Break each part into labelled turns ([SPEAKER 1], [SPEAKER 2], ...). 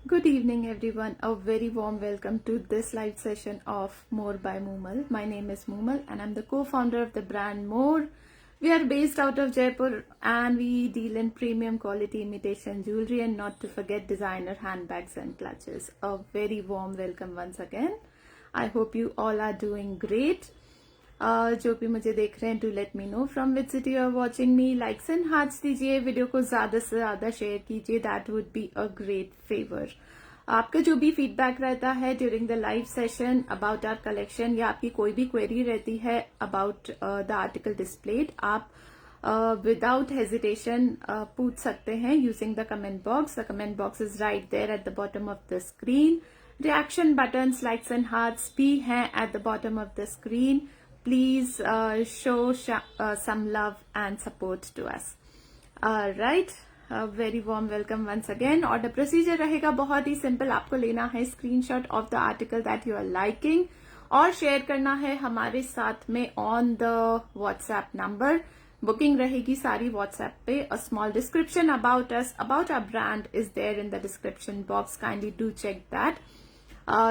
[SPEAKER 1] Good evening, everyone. A very warm welcome to this live session of More by Moomal. My name is Moomal and I'm the co-founder of the brand More. We are based out of Jaipur and we deal in premium quality imitation jewelry and not to forget designer handbags and clutches. A very warm welcome once again. I hope you all are doing great. जो भी मुझे देख रहे हैं, do let me know from which city you are watching me. Likes and hearts दीजिए, video को ज्यादा से ज्यादा शेयर कीजिए. That would be a great favour. आपका जो भी फीडबैक रहता है during the live session about our collection या आपकी कोई भी क्वेरी रहती है अबाउट द आर्टिकल डिस्प्लेड, आप विदाउट हेजिटेशन पूछ सकते हैं using the comment box. The comment box is right there at the bottom of the screen. Reaction buttons, likes and hearts भी हैं at the bottom of the screen. Please show some love and support to us. Right, very warm welcome once again. और the procedure रहेगा बहुत ही simple. आपको लेना है screenshot of the article that you are liking और share करना है हमारे साथ में on the WhatsApp number. Booking रहेगी सारी WhatsApp पे. A small description about us, about our brand is there in the description box. Kindly do check that.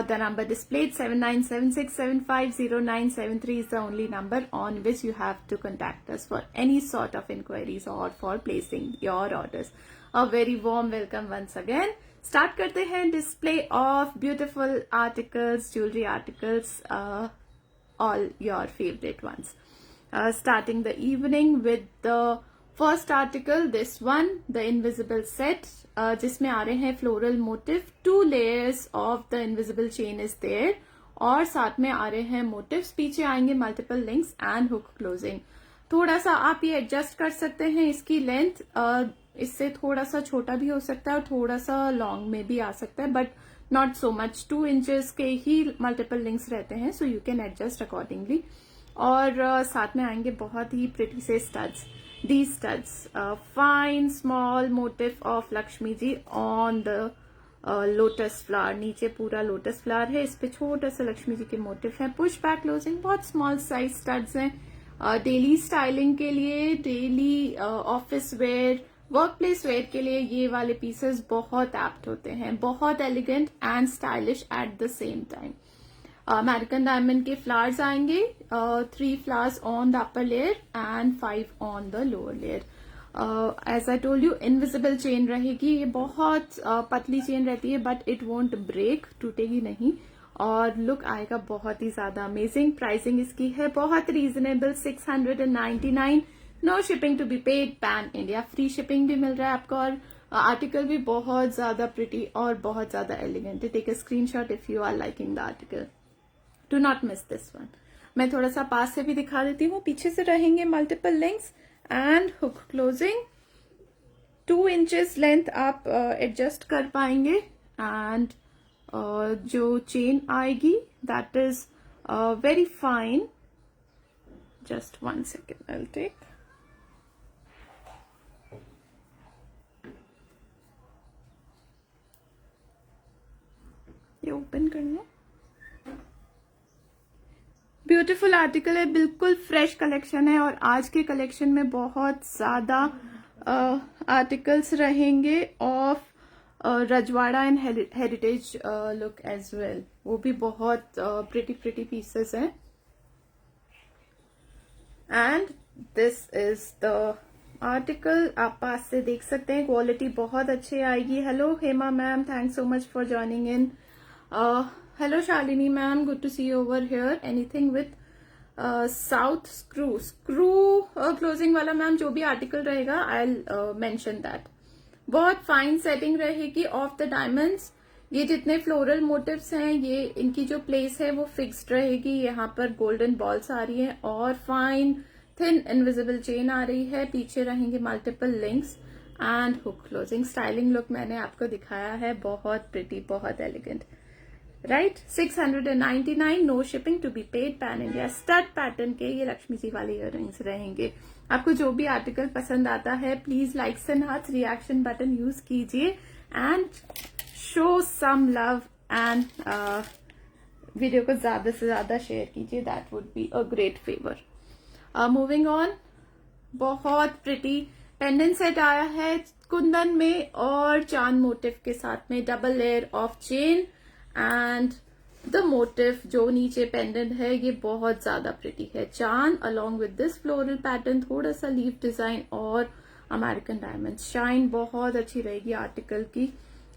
[SPEAKER 1] The number displayed 7976750973 is the only number on which you have to contact us for any sort of inquiries or for placing your orders. A very warm welcome once again. Start करते हैं display of beautiful articles, jewelry articles, all your favorite ones. Starting the evening with the first article, this one, the invisible set, जिसमें आ रहे हैं floral motif. 2 layers of the invisible chain is there और साथ में आ रहे हैं मोटिव्स. पीछे आएंगे multiple links and hook closing. थोड़ा सा आप ये एडजस्ट कर सकते हैं इसकी लेंथ. इससे थोड़ा सा छोटा भी हो सकता है और थोड़ा सा लॉन्ग में भी आ सकता है, but not so much. 2 inches के ही मल्टीपल लिंक्स रहते हैं, so you can adjust accordingly. और साथ में आएंगे बहुत ही प्रिटी से studs. These studs, fine small motif of Lakshmi ji on the lotus flower. नीचे पूरा lotus flower है, इस पे छोटा सा लक्ष्मी जी के मोटिफ है. पुश बैक क्लोजिंग, बहुत स्मॉल साइज स्टड्स हैं. डेली स्टाइलिंग के लिए, daily office wear, work place wear के लिए ये वाले पीसेस बहुत एप्ट होते हैं. बहुत elegant and stylish at the same time. American diamond के फ्लावर्स आएंगे. 3 flowers on the upper layer and 5 on the lower layer. As I told you, invisible chain रहेगी. ये बहुत पतली चेन रहती है बट इट वोंट ब्रेक, टूटेगी नहीं. और लुक आएगा बहुत ही ज्यादा अमेजिंग. प्राइसिंग इसकी है बहुत reasonable, 699. No shipping to be paid, pan India. Free shipping भी मिल रहा है आपको और आर्टिकल भी बहुत ज्यादा प्रिटी और बहुत ज्यादा एलिगेंट है. Take a screenshot if you are liking the article. Do not miss this one. मैं थोड़ा सा पास से भी दिखा देती हूँ. पीछे से रहेंगे multiple links and hook closing. 2 inches length आप एडजस्ट कर पाएंगे. एंड जो चेन आएगी that is very fine. Just 1 second, I will take. ये ओपन करना. ब्यूटीफुल आर्टिकल है, बिल्कुल फ्रेश कलेक्शन है और आज के कलेक्शन में बहुत ज्यादा आर्टिकल्स रहेंगे of Rajwada and heritage look as well. वो भी बहुत प्रिटी पीसेस हैं. And this is the article. आप पास से देख सकते हैं, क्वालिटी बहुत अच्छी आएगी. Hello Hema ma'am, thanks so much for joining in. Hello Shalini ma'am, good to see you over here. Anything with south screw closing वाला मैम जो भी आर्टिकल रहेगा I'll mention that. बहुत फाइन सेटिंग रहेगी ऑफ द डायमंड्स. ये जितने floral motives हैं, ये इनकी जो प्लेस है वो फिक्स्ड रहेगी. यहाँ पर गोल्डन बॉल्स आ रही है और फाइन थिन इनविजिबल चेन आ रही है. पीछे रहेंगे multiple links and hook closing. Styling look मैंने आपको दिखाया है, बहुत प्रिटी, बहुत elegant. Right, 699. No shipping to be paid, pan India. Stud pattern के ये लक्ष्मी जी वाले इयररिंग्स रहेंगे. आपको जो भी आर्टिकल पसंद आता है please likes and hearts, reaction button use कीजिए and show some love and video को ज्यादा से ज्यादा शेयर कीजिए. That would be a great favour. Moving on, बहुत प्रिटी पेंडेंट सेट आया है कुंदन में और चांद मोटिव के साथ में, double layer of chain and the motive जो नीचे पेंडेंट है ये बहुत ज्यादा प्रिटी है। Chand along with this floral pattern, थोड़ा सा लीफ डिजाइन और अमेरिकन डायमंड। शाइन बहुत अच्छी रहेगी आर्टिकल की।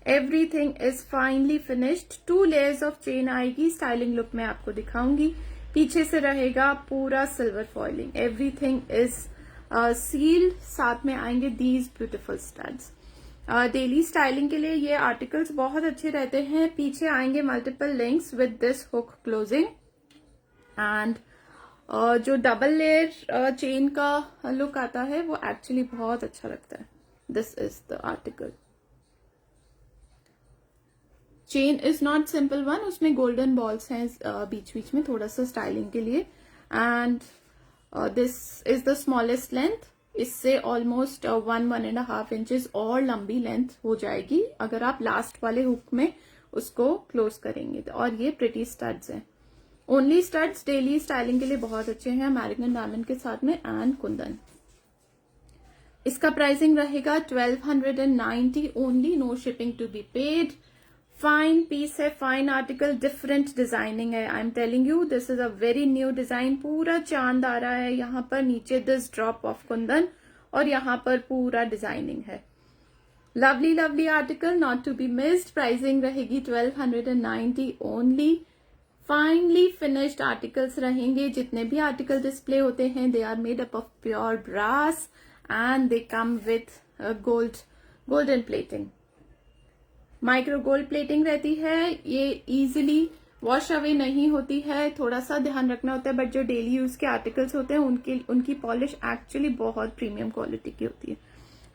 [SPEAKER 1] Everything is finally finished. 2 layers of chain आएगी। स्टाइलिंग लुक में आपको दिखाऊंगी। पीछे से रहेगा पूरा silver foiling. Everything is sealed. साथ में आएंगे these beautiful studs. Daily styling के लिए ये आर्टिकल्स बहुत अच्छे रहते हैं। पीछे आएंगे multiple links with this hook closing and जो डबल लेयर चेन का लुक आता है वो एक्चुअली बहुत अच्छा लगता है। This is the article. Chain is not simple one, उसमें गोल्डन बॉल्स हैं बीच बीच में थोड़ा सा स्टाइलिंग के लिए। And this is the smallest length. इससे ऑलमोस्ट 1.5 इंचेस और लंबी लेंथ हो जाएगी अगर आप लास्ट वाले हुक में उसको क्लोज करेंगे। और ये प्रिटी स्टड्स हैं। ओनली स्टड्स डेली स्टाइलिंग के लिए बहुत अच्छे हैं, अमेरिकन डायमंड के साथ में एंड कुंदन। इसका प्राइसिंग रहेगा 1290 only, no shipping to be paid. Fine piece है, फाइन आर्टिकल, डिफरेंट डिजाइनिंग है। I am telling you this is a very new design. पूरा चांद आ रहा है यहाँ पर, नीचे दिस ड्रॉप ऑफ कुंदन और यहाँ पर पूरा डिजाइनिंग है। Lovely lovely article, not to be missed. Pricing रहेगी 1290 ओनली। फाइनली फिनिश्ड आर्टिकल्स रहेंगे। जितने भी आर्टिकल डिस्प्ले होते हैं they are made up of pure brass and they come with golden plating. Micro gold plating रहती है। ये इजीली वॉश अवे नहीं होती है, थोड़ा सा ध्यान रखना होता है। बट जो डेली यूज के आर्टिकल्स होते हैं उनकी पॉलिश एक्चुअली बहुत प्रीमियम क्वालिटी की होती है।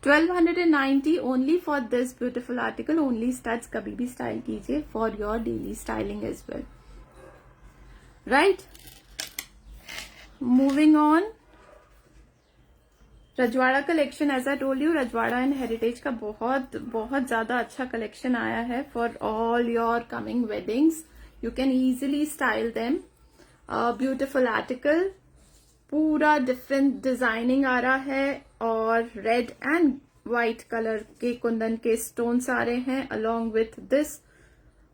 [SPEAKER 1] 1290 only for this beautiful article. Only studs कभी भी स्टाइल कीजिए for your daily styling as well, right. Moving on, Rajwada collection. As I told you, Rajwada and heritage का बहुत बहुत ज्यादा अच्छा कलेक्शन आया है for all your coming weddings. You can easily style them. Beautiful article, पूरा डिफरेंट डिजाइनिंग आ रहा है और रेड एंड व्हाइट कलर के कुंदन के स्टोन्स आ रहे हैं along with this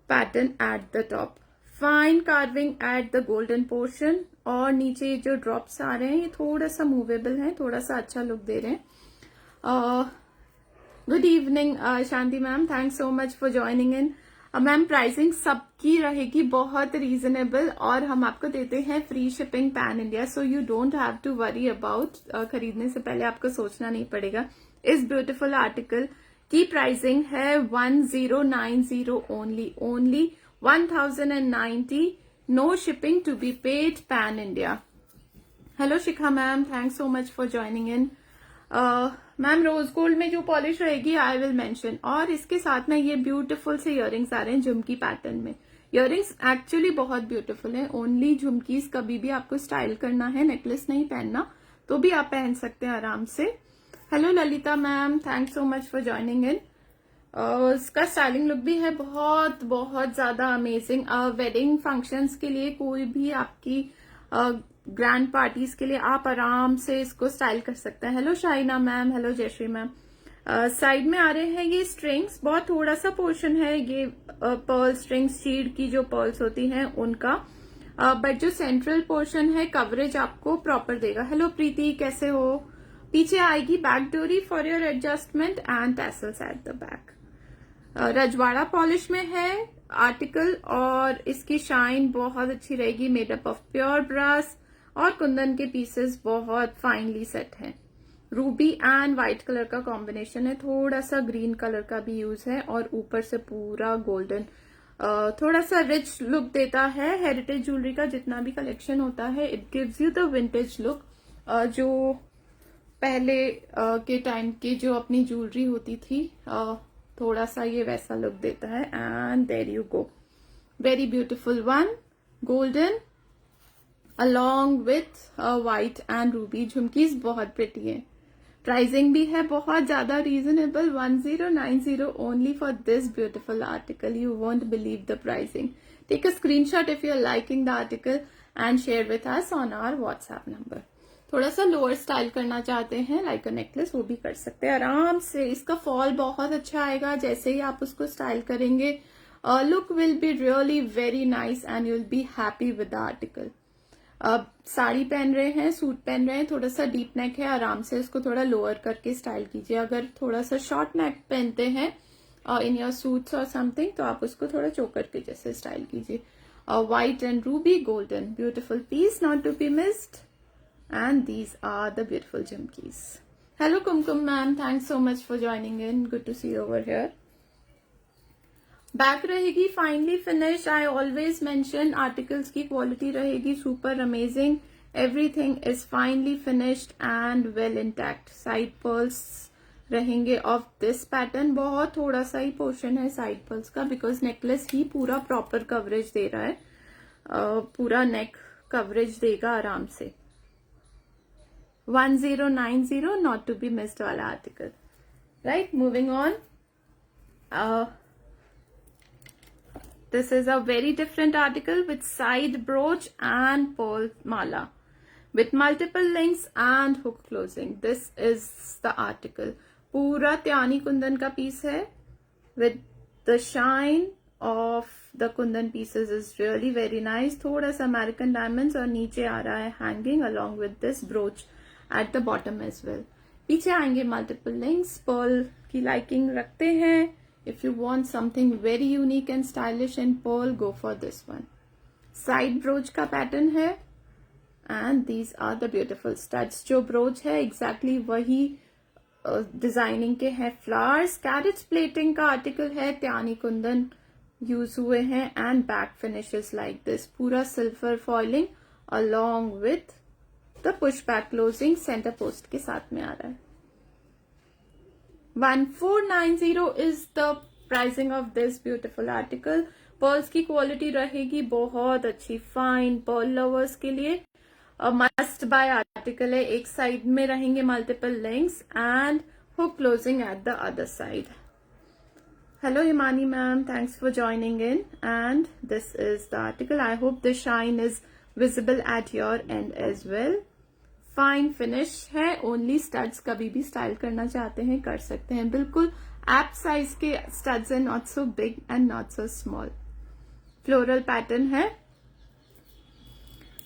[SPEAKER 1] pattern at the top. Fine carving at the golden portion और नीचे जो ड्रॉप्स आ रहे हैं ये थोड़ा सा मूवेबल है, थोड़ा सा अच्छा लुक दे रहे हैं। Good evening Shanti ma'am, thanks so much for joining in. Ma'am pricing सबकी रहेगी बहुत रीजनेबल और हम आपको देते हैं free shipping pan India, so you don't have to worry about. खरीदने से पहले आपको सोचना नहीं पड़ेगा। इस ब्यूटिफुल आर्टिकल की प्राइसिंग है 1090 only 1090, no shipping to be paid pan India. Hello Shikha ma'am, thanks so much for joining in. Ma'am rose gold में जो पॉलिश रहेगी आई विल मेंशन। और इसके साथ में ये ब्यूटीफुल से इयररिंग्स आ रहे हैं झुमकी पैटर्न में। इयररिंग्स एक्चुअली बहुत ब्यूटीफुल है। ओनली झुमकीज कभी भी आपको स्टाइल करना है, नेकलेस नहीं पहनना, तो भी आप पहन सकते हैं आराम से। Hello Lalita ma'am, thanks so much for joining इन। इसका स्टाइलिंग लुक भी है बहुत बहुत ज्यादा अमेजिंग। वेडिंग फंक्शंस के लिए, कोई भी आपकी ग्रैंड पार्टीज के लिए आप आराम से इसको स्टाइल कर सकते हैं। Hello Shaina ma'am, hello Jayshree ma'am. Side में आ रहे हैं ये स्ट्रिंग्स, बहुत थोड़ा सा पोर्शन है ये पर्ल स्ट्रिंग्स, शीड की जो पर्ल्स होती हैं उनका, बट जो सेंट्रल पोर्शन है कवरेज आपको प्रॉपर देगा। हेलो प्रीति, कैसे हो? पीछे आएगी बैक डोरी for your adjustment and tassels at the back. Rajwada polish में है आर्टिकल और इसकी शाइन बहुत अच्छी रहेगी, made up of pure brass और कुंदन के पीसेस बहुत फाइनली सेट हैं। रूबी एंड व्हाइट कलर का कॉम्बिनेशन है, थोड़ा सा ग्रीन कलर का भी यूज है और ऊपर से पूरा गोल्डन, थोड़ा सा रिच लुक देता है। हेरिटेज ज्वेलरी का जितना भी कलेक्शन होता है it gives you the vintage look. जो पहले के टाइम की जो अपनी ज्वेलरी होती थी, थोड़ा सा ये वैसा लुक देता है। And there you go, very beautiful one, golden along with white and ruby jhumkis बहुत प्रिटी है। प्राइसिंग भी है बहुत ज्यादा reasonable, 1090 only for this beautiful article. You won't believe the pricing. Take a screenshot if you are liking the article and share with us on our WhatsApp number. थोड़ा सा lower style करना चाहते हैं like a necklace, वो भी कर सकते हैं आराम से। इसका फॉल बहुत अच्छा आएगा जैसे ही आप उसको स्टाइल करेंगे। Look will B really very nice and you will be happy with the article. अब साड़ी पहन रहे हैं, सूट पहन रहे हैं, थोड़ा सा डीप नेक है, आराम से उसको थोड़ा लोअर करके स्टाइल कीजिए। अगर थोड़ा सा शॉर्ट नेक पहनते हैं इन योर सूट्स और समथिंग, तो आप उसको थोड़ा चोकर के जैसे स्टाइल कीजिए। White and ruby golden beautiful piece not to be missed, and these are the beautiful jhumkis. Hello Kumkum ma'am, thanks so much for joining in, good to see you over here. Back रहेगी finally finish. I always mention articles की quality रहेगी super amazing, everything is finally finished and well intact. Side pearls रहेंगे of this pattern, बहुत थोड़ा सा ही portion है side pearls का बिकॉज नेकलेस ही पूरा प्रॉपर कवरेज दे रहा है, पूरा नेक कवरेज देगा आराम से। 1090 not to be missed वाला article, right. Moving on, this is a very different article with side brooch and pearl mala with multiple links and hook closing. This is the article. पूरा त्यानी कुंदन का piece है with the shine of the Kundan pieces is really very nice. थोड़ा सा American diamonds और नीचे आ रहा है hanging along with this brooch at the bottom as well. पीछे आएंगे multiple links, pearl की liking रखते हैं। If you want something very unique and stylish in pearl, go for this one. Side brooch का pattern है and these are the beautiful studs. जो brooch है exactly वही डिजाइनिंग के हैं फ्लावर्स। कैरेट प्लेटिंग का आर्टिकल है, त्यानी कुंदन यूज हुए हैं and back finishes like this, पूरा silver foiling along with the push back closing centre post के साथ में आ रहा है। 1490 is the pricing of this beautiful article. Pearls की क्वालिटी रहेगी बहुत अच्छी, फाइन पर्ल लवर्स के लिए मस्ट बाय आर्टिकल है। एक साइड में रहेंगे multiple links and hook closing at the other side. Hello Himani ma'am, thanks for joining in and this is the article. I hope the shine is visible at your end as well. Fine finish है, only studs कभी भी style करना चाहते हैं कर सकते हैं, बिल्कुल एप साइज के स्टड्स है, not so big and not so small. Floral pattern है।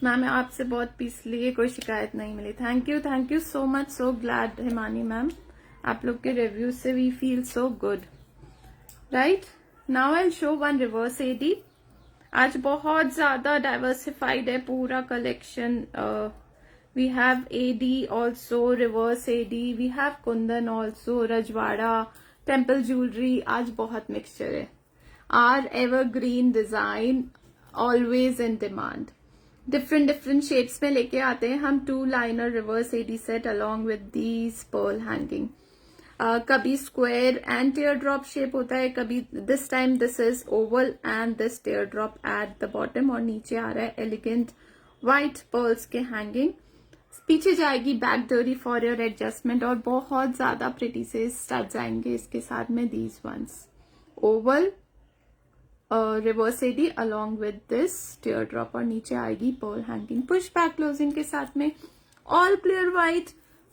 [SPEAKER 1] मैम आपसे बहुत पीस लिए, कोई शिकायत नहीं मिली। Thank you so much, so glad Himani ma'am, आप लोग के रिव्यू से we feel so good, right. Now I show one reverse AD. आज बहुत ज्यादा डाइवर्सिफाइड है पूरा collection. We have AD also, reverse AD, we have kundan also, Rajwada, temple jewellery, आज बहुत मिक्सचर है। Are evergreen design always in demand, different shapes में लेके आते हैं हम। 2 liner reverse AD set along with these pearl hanging. कभी square and tear drop shape होता है, कभी this time this is oval and this tear drop at the bottom, और नीचे आ रहा है एलिगेंट व्हाइट पर्ल्स के हैंगिंग। पीछे जाएगी बैक डोरी फॉर योर एडजस्टमेंट और बहुत ज्यादा प्रिटी से स्टड्स आएंगे इसके साथ में। These ones oval reverse AD along with this tear drop, और नीचे आएगी pearl hanging push back closing के साथ में। ऑल क्लियर व्हाइट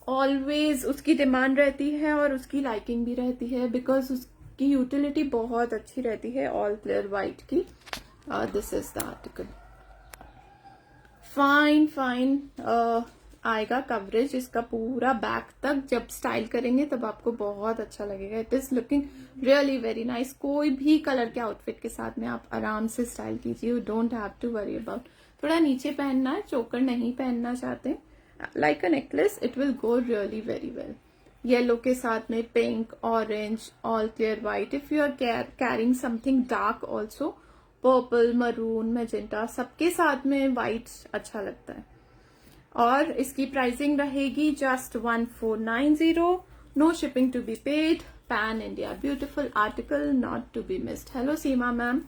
[SPEAKER 1] ऑलवेज उसकी डिमांड रहती है और उसकी लाइकिंग भी रहती है बिकॉज उसकी यूटिलिटी बहुत अच्छी रहती है ऑल क्लियर व्हाइट की। This is the article. Fine आएगा कवरेज इसका पूरा बैक तक, जब स्टाइल करेंगे तब आपको बहुत अच्छा लगेगा। It is looking really very nice. कोई भी कलर के आउटफिट के साथ में आप आराम से स्टाइल कीजिए, you don't have to worry about थोड़ा नीचे पहनना है, चोकर नहीं पहनना चाहते, like a necklace it will go really very well. Yellow के साथ में pink, orange, all clear white, if you are carrying something dark also, purple, maroon, magenta, सबके साथ में व्हाइट अच्छा लगता है। और इसकी प्राइसिंग रहेगी just 1490, no shipping to be paid, pan India, beautiful article not to be missed. Hello Seema ma'am.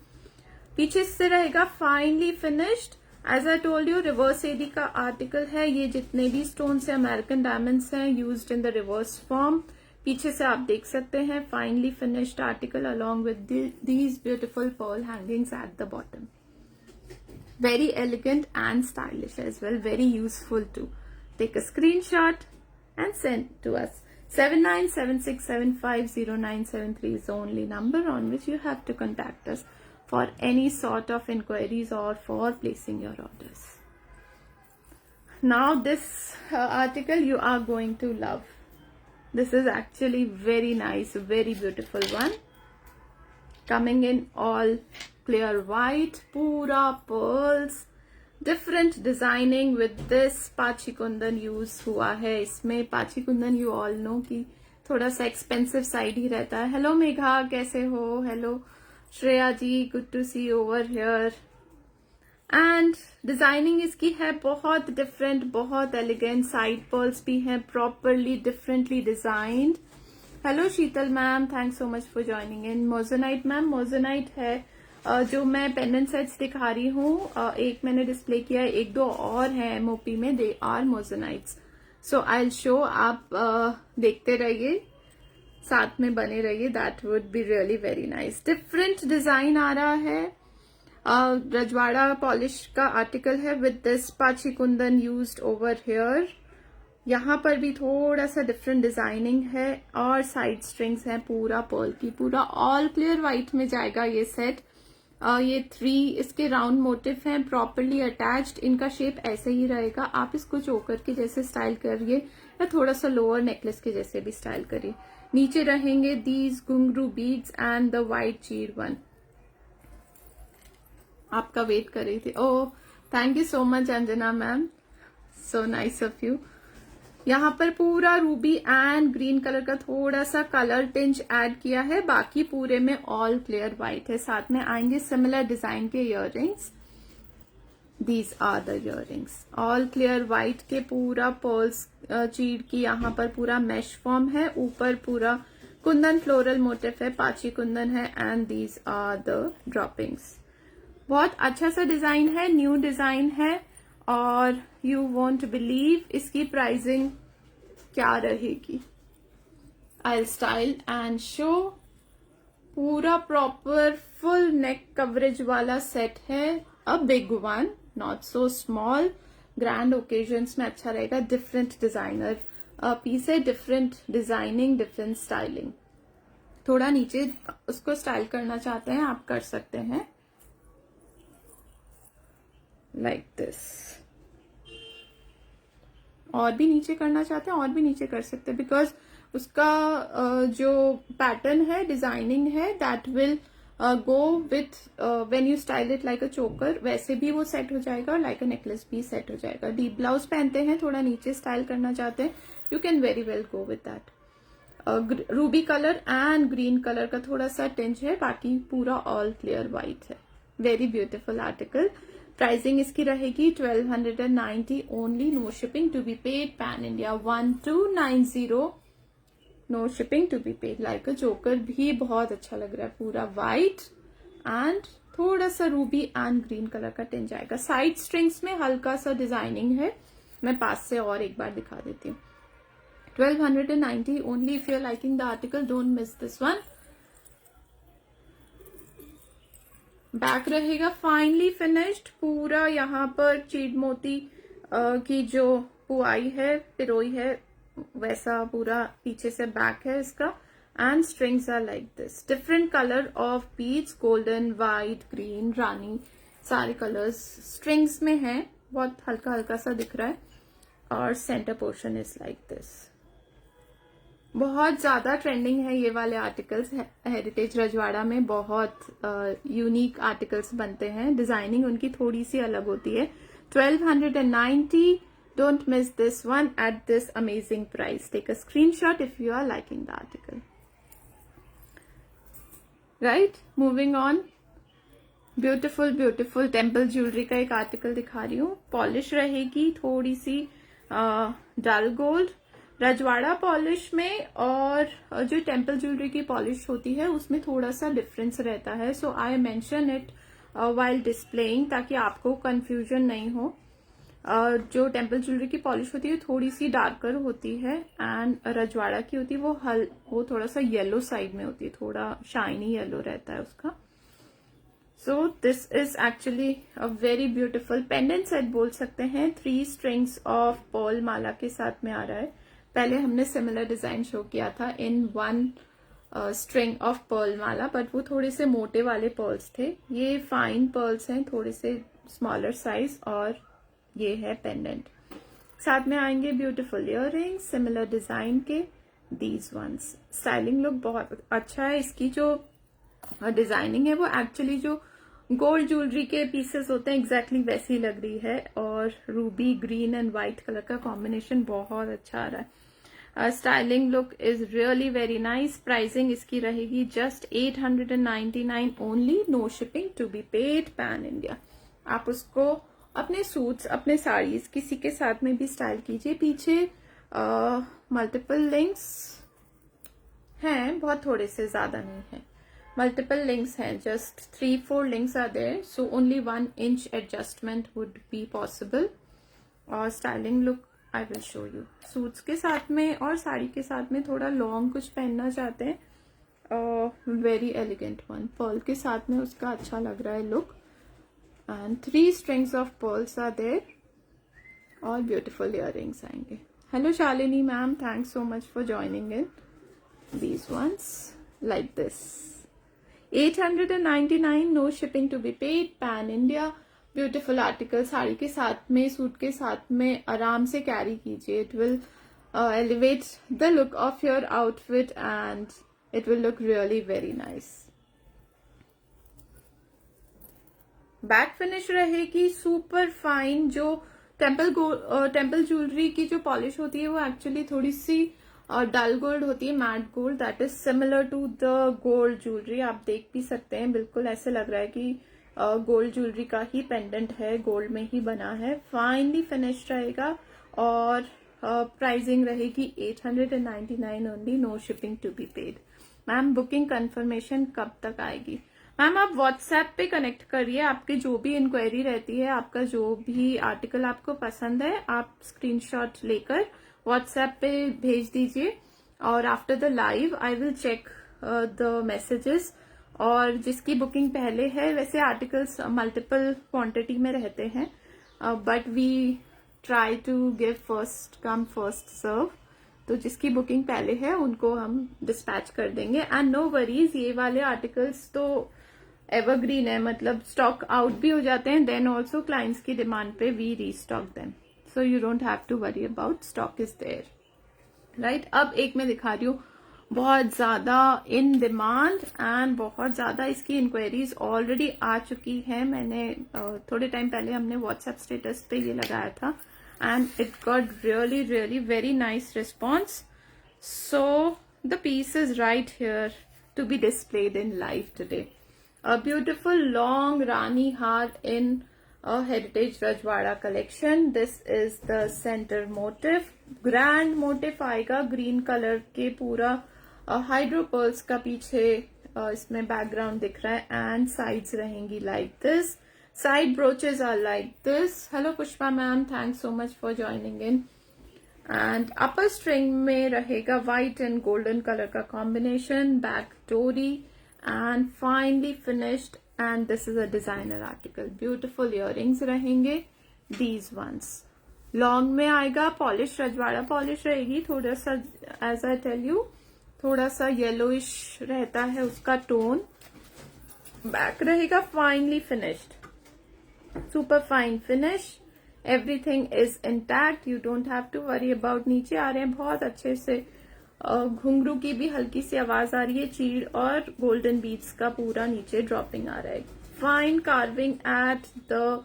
[SPEAKER 1] पीछे से रहेगा finely finished, as I told you reverse AD का आर्टिकल है। ये जितने भी स्टोन्स है अमेरिकन डायमंड्स हैं used in the reverse form. पीछे से आप देख सकते हैं finely finished article along with these beautiful pearl hangings at the bottom. Very elegant and stylish as well, very useful too. Take a screenshot and send to us. 7976750973 is the only number on which you have to contact us for any sort of inquiries or for placing your orders. Now this article you are going to love. This is actually very nice, very beautiful one. Coming in all clear white, pura pearls, different designing with this पाची Kundan use हुआ है इसमें. पाची Kundan you all know कि थोड़ा सा expensive side ही रहता है. हेलो मेघा, कैसे हो? Hello Shreya ji, good to see over here. And designing इसकी है बहुत डिफरेंट, बहुत एलिगेंट. साइड पर्ल्स भी हैं properly differently designed. Hello Sheetal ma'am, thanks so much for joining in. Moissanite ma'am, moissanite है जो मैं पेंडेंट सेट्स दिखा रही हूँ. एक मैंने डिस्प्ले किया है, एक दो और है एमओपी में, they are moissanites. So I will show. आप देखते रहिए, साथ में बने रहिए. That would be really very nice. Different design आ रहा है. रजवाड़ा पॉलिश का आर्टिकल है with this pachi kundan used over here. यहाँ पर भी थोड़ा सा डिफरेंट डिजाइनिंग है और साइड स्ट्रिंग्स हैं पूरा पर्ल की. पूरा ऑल क्लियर व्हाइट में जाएगा ये सेट. ये 3 इसके राउंड मोटिव हैं प्रॉपरली अटैच्ड. इनका शेप ऐसे ही रहेगा. आप इसको चोकर के जैसे स्टाइल करिए या थोड़ा सा लोअर नेकलेस के जैसे भी स्टाइल करिए. नीचे रहेंगे दीज घुंघरू beads and the white cheer one. आपका वेट कर रही थी. Oh, thank you so much Anjana ma'am, so nice of you. यहाँ पर पूरा रूबी एंड ग्रीन कलर का थोड़ा सा कलर टिंच ऐड किया है. बाकी पूरे में ऑल क्लियर व्हाइट है. साथ में आएंगे सिमिलर डिजाइन के earrings. These are the earrings all clear white के. पूरा पर्ल्स चीड़ की यहाँ पर पूरा मैश फॉर्म है. ऊपर पूरा कुंदन फ्लोरल मोटिव है, पाची कुंदन है and these are the droppings. बहुत अच्छा सा डिजाइन है, न्यू डिजाइन है और यू वोंट बिलीव इसकी प्राइसिंग क्या रहेगी. I style and show. पूरा प्रॉपर फुल नेक कवरेज वाला सेट है. A big one, not so small. Grand occasions में अच्छा रहेगा. डिफरेंट डिजाइनर पीस है, डिफरेंट डिजाइनिंग, डिफरेंट स्टाइलिंग. थोड़ा नीचे उसको स्टाइल करना चाहते हैं आप कर सकते हैं लाइक दिस. और भी नीचे करना चाहते हैं और भी नीचे कर सकते हैं बिकॉज उसका जो पैटर्न है, डिजाइनिंग है, that will go with when you style it like a चोकर. वैसे भी वो सेट हो जाएगा और लाइक अ नेकलेस भी सेट हो जाएगा. डीप ब्लाउज पहनते हैं, थोड़ा नीचे स्टाइल करना चाहते हैं, you can very well go with that. Ruby colour and green colour का थोड़ा सा टिंच है. बाकी पूरा ऑल क्लियर व्हाइट है. Very beautiful article. प्राइसिंग इसकी रहेगी 1290 only. No shipping to be paid. Pan India 1290. No shipping to be paid. Like a choker भी बहुत अच्छा लग रहा है. पूरा व्हाइट एंड थोड़ा सा रूबी एंड ग्रीन कलर का टिंच आएगा. साइड स्ट्रिंग्स में हल्का सा डिजाइनिंग है. मैं पास से और एक बार दिखा देती हूँ. 1290 only. If you are liking the article don't miss this one. Back रहेगा फाइनली फिनिश्ड. पूरा यहाँ पर चीड़ मोती की जो पुआई है, पिरोई है, वैसा पूरा पीछे से बैक है इसका. And strings are like this. Different colour of beads, golden, white, green, रानी, सारे कलर्स स्ट्रिंग्स में है. बहुत हल्का हल्का सा दिख रहा है. और centre portion is like this. बहुत ज्यादा ट्रेंडिंग है ये वाले आर्टिकल्स. हेरिटेज रजवाड़ा में बहुत यूनिक आर्टिकल्स बनते हैं. डिजाइनिंग उनकी थोड़ी सी अलग होती है. 1290. Don't miss this one at this amazing price. Take a screenshot if you are liking the article. Right, moving on. Beautiful beautiful temple jewellery का एक आर्टिकल दिखा रही हूँ. पॉलिश रहेगी थोड़ी सी डल गोल्ड. रजवाड़ा पॉलिश में और जो टेम्पल ज्वेलरी की पॉलिश होती है उसमें थोड़ा सा डिफरेंस रहता है. So I mention it while displaying ताकि आपको कंफ्यूजन नहीं हो. जो टेम्पल ज्वेलरी की पॉलिश होती है थोड़ी सी डार्कर होती है एंड रजवाड़ा की होती है वो थोड़ा सा येलो साइड में होती है. थोड़ा शाइनी येलो रहता है उसका. So this is actually a very beautiful pendant set बोल सकते हैं. 3 स्ट्रिंग्स ऑफ पर्ल माला के साथ में आ रहा है. पहले हमने सिमिलर डिजाइन शो किया था इन 1 string of pearl Mala, but वो थोड़े से मोटे वाले पर्ल्स थे. ये फाइन पर्ल्स हैं, थोड़े से स्मॉलर साइज, और ये है पेंडेंट. साथ में आएंगे ब्यूटीफुल इयररिंग्स सिमिलर डिजाइन के. दीज वंस स्टाइलिंग लुक बहुत अच्छा है. इसकी जो डिजाइनिंग है वो एक्चुअली जो गोल्ड ज्वेलरी के पीसेस होते हैं एग्जैक्टली वैसी लग रही है, और ruby green and white colour का कॉम्बिनेशन बहुत अच्छा आ रहा है. Styling look is really very nice. Pricing इसकी रहेगी just 899 only. No shipping to be paid pan India. आप उसको अपने सूट्स, अपने साड़ीज, किसी के साथ में भी स्टाइल कीजिए. पीछे मल्टीपल लिंक्स हैं, बहुत थोड़े से, ज्यादा नहीं है. मल्टीपल लिंक्स हैं, just 3-4 links are there, so only 1 inch adjustment would be possible. और styling look I will show you. Suits के साथ में और साड़ी के साथ में थोड़ा लॉन्ग कुछ पहनना चाहते हैं, वेरी एलिगेंट वन. पर्ल के साथ में उसका अच्छा लग रहा है look. And 3 strings of pearls are there. All beautiful earrings आएंगे. Hello Shalini ma'am, thanks so much for joining in. These ones like this. 899, no shipping to be paid, pan India. Beautiful article. Sari के साथ में, suit के साथ में आराम से carry कीजिए. It will elevate the look of your outfit and it will look really very nice. Back finish रहेगी सुपर फाइन. जो टेम्पल ज्वेलरी की जो पॉलिश होती है वो एक्चुअली थोड़ी सी डल गोल्ड होती है, matte gold. That is similar to the gold jewellery. आप देख भी सकते हैं, बिल्कुल ऐसे लग रहा है कि गोल्ड ज्वेलरी का ही पेंडेंट है, गोल्ड में ही बना है. फाइनली फिनिश रहेगा और प्राइसिंग रहेगी 899 only. No shipping to be paid. Ma'am booking confirmation कब तक आएगी? मैम आप व्हाट्सएप पे कनेक्ट करिए. आपकी जो भी इंक्वायरी रहती है, आपका जो भी आर्टिकल आपको पसंद है, आप स्क्रीनशॉट लेकर व्हाट्सएप पे भेज दीजिए. और after the live I will check the messages. और जिसकी बुकिंग पहले है, वैसे आर्टिकल्स मल्टीपल क्वांटिटी में रहते हैं, but we try to give first come first serve. तो जिसकी बुकिंग पहले है उनको हम डिस्पैच कर देंगे. एंड नो वरीज, ये वाले आर्टिकल्स तो एवरग्रीन है, मतलब स्टॉक आउट भी हो जाते हैं, देन ऑल्सो क्लाइंट्स की डिमांड पे we restock them. So you don't have to worry about, stock is there, right. अब एक मैं दिखा रही हूँ बहुत ज्यादा इन डिमांड एंड बहुत ज्यादा इसकी इंक्वायरीज ऑलरेडी आ चुकी है. मैंने थोड़े टाइम पहले हमने व्हाट्सएप स्टेटस पे ये लगाया था and it got really very nice response. So the piece is right here to be displayed in live today. A beautiful long Rani har in a heritage Rajwada collection. This is the center motif. Grand motif आएगा green color के पूरा hydro pearls का पीछे इसमें background दिख रहा है, and sides रहेंगी like this. Side brooches are like this. Hello Pushpa ma'am, thanks so much for joining in. And upper string में रहेगा white and golden color का combination, back dory, and finely finished. And this is a designer article. Beautiful earrings रहेंगे. These ones. Long में आएगा polish, रजवाड़ा polish रहेगी. थोड़ा सा as I tell you, थोड़ा सा yellowish रहता है उसका tone. Back रहेगा finely finished. Super fine finish. Everything is intact. You don't have to worry about. नीचे आ रहे हैं बहुत अच्छे से. घुंघरू की भी हल्की सी आवाज आ रही है. चीड़ और गोल्डन बीड्स का पूरा नीचे ड्रॉपिंग आ रहा है. Fine carving at the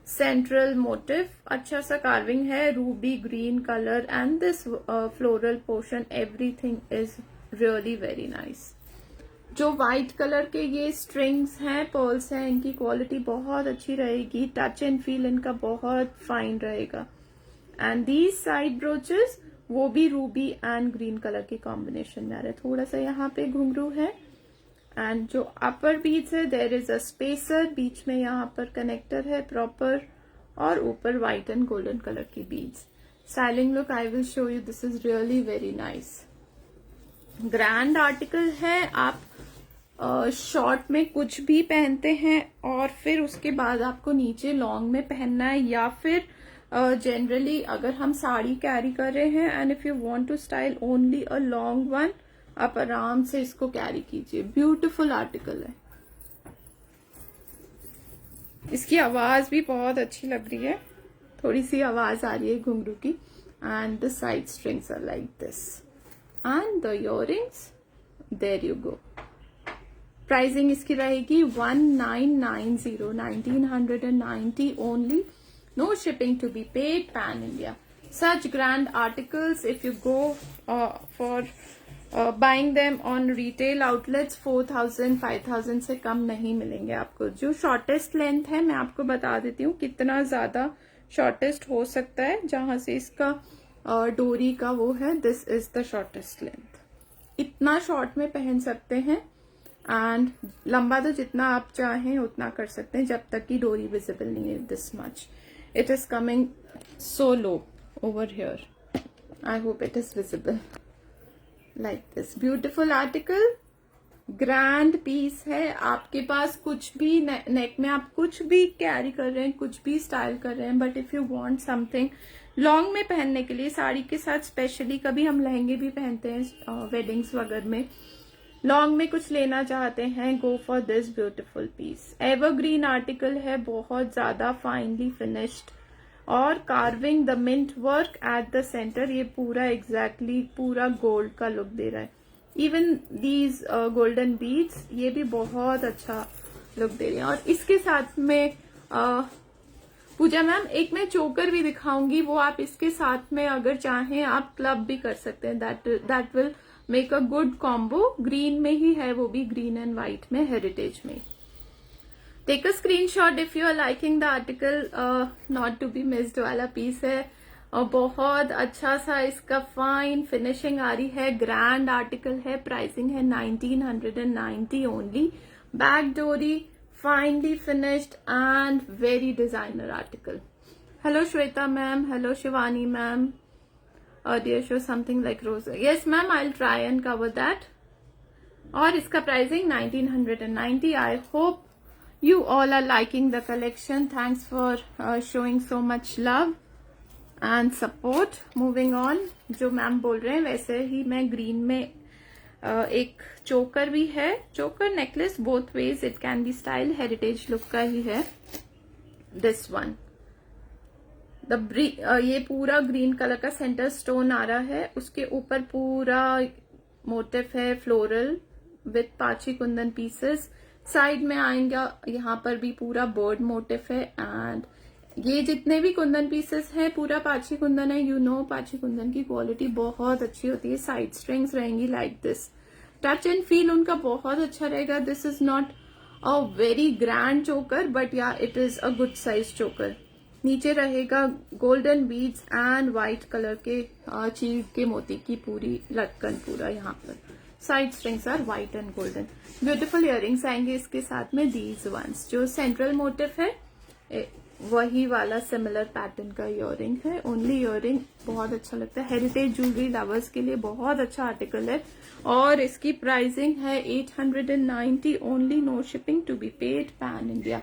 [SPEAKER 1] central motive. अच्छा सा कार्विंग है. Ruby green colour and this floral portion. Everything is really very nice. जो व्हाइट कलर के ये स्ट्रिंग्स हैं, पर्ल्स हैं, इनकी क्वालिटी बहुत अच्छी रहेगी. टच एंड फील इनका बहुत फाइन रहेगा. एंड दीज साइड ब्रोचेस वो भी रूबी एंड ग्रीन कलर के कॉम्बिनेशन में आ रहा है. थोड़ा सा यहाँ पे घुंघरू है. एंड जो अपर बीड्स है, देयर इज अ स्पेसर. बीच में यहाँ पर कनेक्टर है प्रॉपर, और ऊपर व्हाइट एंड गोल्डन कलर की beads. Styling look I will show you. This is really very nice. Grand article है. आप शॉर्ट में कुछ भी पहनते हैं और फिर उसके बाद आपको नीचे लॉन्ग में पहनना है, या फिर जनरली अगर हम साड़ी कैरी कर रहे हैं and if you want to style only a long one, आप आराम से इसको कैरी कीजिए। ब्यूटीफुल आर्टिकल है। इसकी आवाज भी बहुत अच्छी लग रही है, थोड़ी सी आवाज आ रही है घुंघरू की। And the side strings are like this and the earrings, there you go. Pricing इसकी रहेगी 1990, 1990 only, no shipping to be paid, pan India. Such grand articles, if you go for buying them on retail outlets, 4000 5000 से कम नहीं मिलेंगे आपको। जो shortest length है मैं आपको बता देती हूँ कितना ज्यादा शॉर्टेस्ट हो सकता है, जहां से इसका डोरी का वो है, this is the shortest length. इतना शॉर्ट में पहन सकते हैं एंड लंबा तो जितना आप चाहें उतना कर सकते हैं, जब तक कि डोरी विजिबल नहीं है this much. It is coming so low over here. I hope it is visible. Like this. Beautiful article. Grand piece है। आपके पास कुछ भी नेक में आप कुछ भी कैरी कर रहे हैं, कुछ भी स्टाइल कर रहे हैं, but if you want something long में पहनने के लिए, साड़ी के साथ स्पेशली, कभी हम लहंगे भी पहनते हैं वेडिंग्स वगैरह में, लॉन्ग में कुछ लेना चाहते हैं, go for this beautiful piece. Evergreen article है, बहुत ज्यादा फाइनली फिनिश्ड और carving the mint work at the centre. ये पूरा एग्जैक्टली पूरा गोल्ड का लुक दे रहा है। इवन दीज गोल्डन बीड्स, ये भी बहुत अच्छा लुक दे रहे हैं। और इसके साथ में पूजा मैम एक मैं चोकर भी दिखाऊंगी, वो आप इसके साथ में अगर चाहें आप क्लब भी कर सकते हैं। That will make a good combo. Green में ही है, वो भी ग्रीन एंड व्हाइट में, हेरिटेज में। Take a screenshot if you are liking the article, not to be missed वाला पीस है और बहुत अच्छा सा इसका फाइन फिनिशिंग आ रही है। ग्रैंड आर्टिकल है, प्राइसिंग है 1990 ओनली। बैक डोरी, finally finished and very designer article. Hello Shweta ma'am, hello Shivani ma'am. Dear show something like rose. Yes ma'am, I'll try and cover that. और इसका pricing 1990। I hope you all are liking the collection. Thanks for showing so much love and support. Moving on, जो ma'am बोल रहे हैं वैसे ही मैं green में एक चोकर भी है, चोकर necklace, both ways it can be style, heritage look का ही है दिस वन। ये पूरा ग्रीन कलर का सेंटर स्टोन आ रहा है, उसके ऊपर पूरा मोटिफ है फ्लोरल विथ पाची कुंदन पीसेस। साइड में आएंगे, यहाँ पर भी पूरा बर्ड मोटिफ है एंड ये जितने भी कुंदन पीसेस हैं पूरा पाची कुंदन है। यू नो पाची कुंदन की क्वालिटी बहुत अच्छी होती है। साइड स्ट्रिंग्स रहेंगी like this. Touch and feel उनका बहुत अच्छा रहेगा। This is not a very grand चोकर बट या it is a good size चोकर। नीचे रहेगा golden beads and white colour के चीड़ के मोती की पूरी लटकन पूरा यहाँ पर। Side strings are white and golden. Beautiful earrings आएंगे इसके साथ में, दीज वंस। जो सेंट्रल मोटिफ है वही वाला सिमिलर पैटर्न का इयररिंग है। ओनली इयररिंग बहुत अच्छा लगता है। हेरिटेज ज्वेलरी लवर्स के लिए बहुत अच्छा आर्टिकल है और इसकी प्राइसिंग है 890 only, no shipping to be paid, pan India.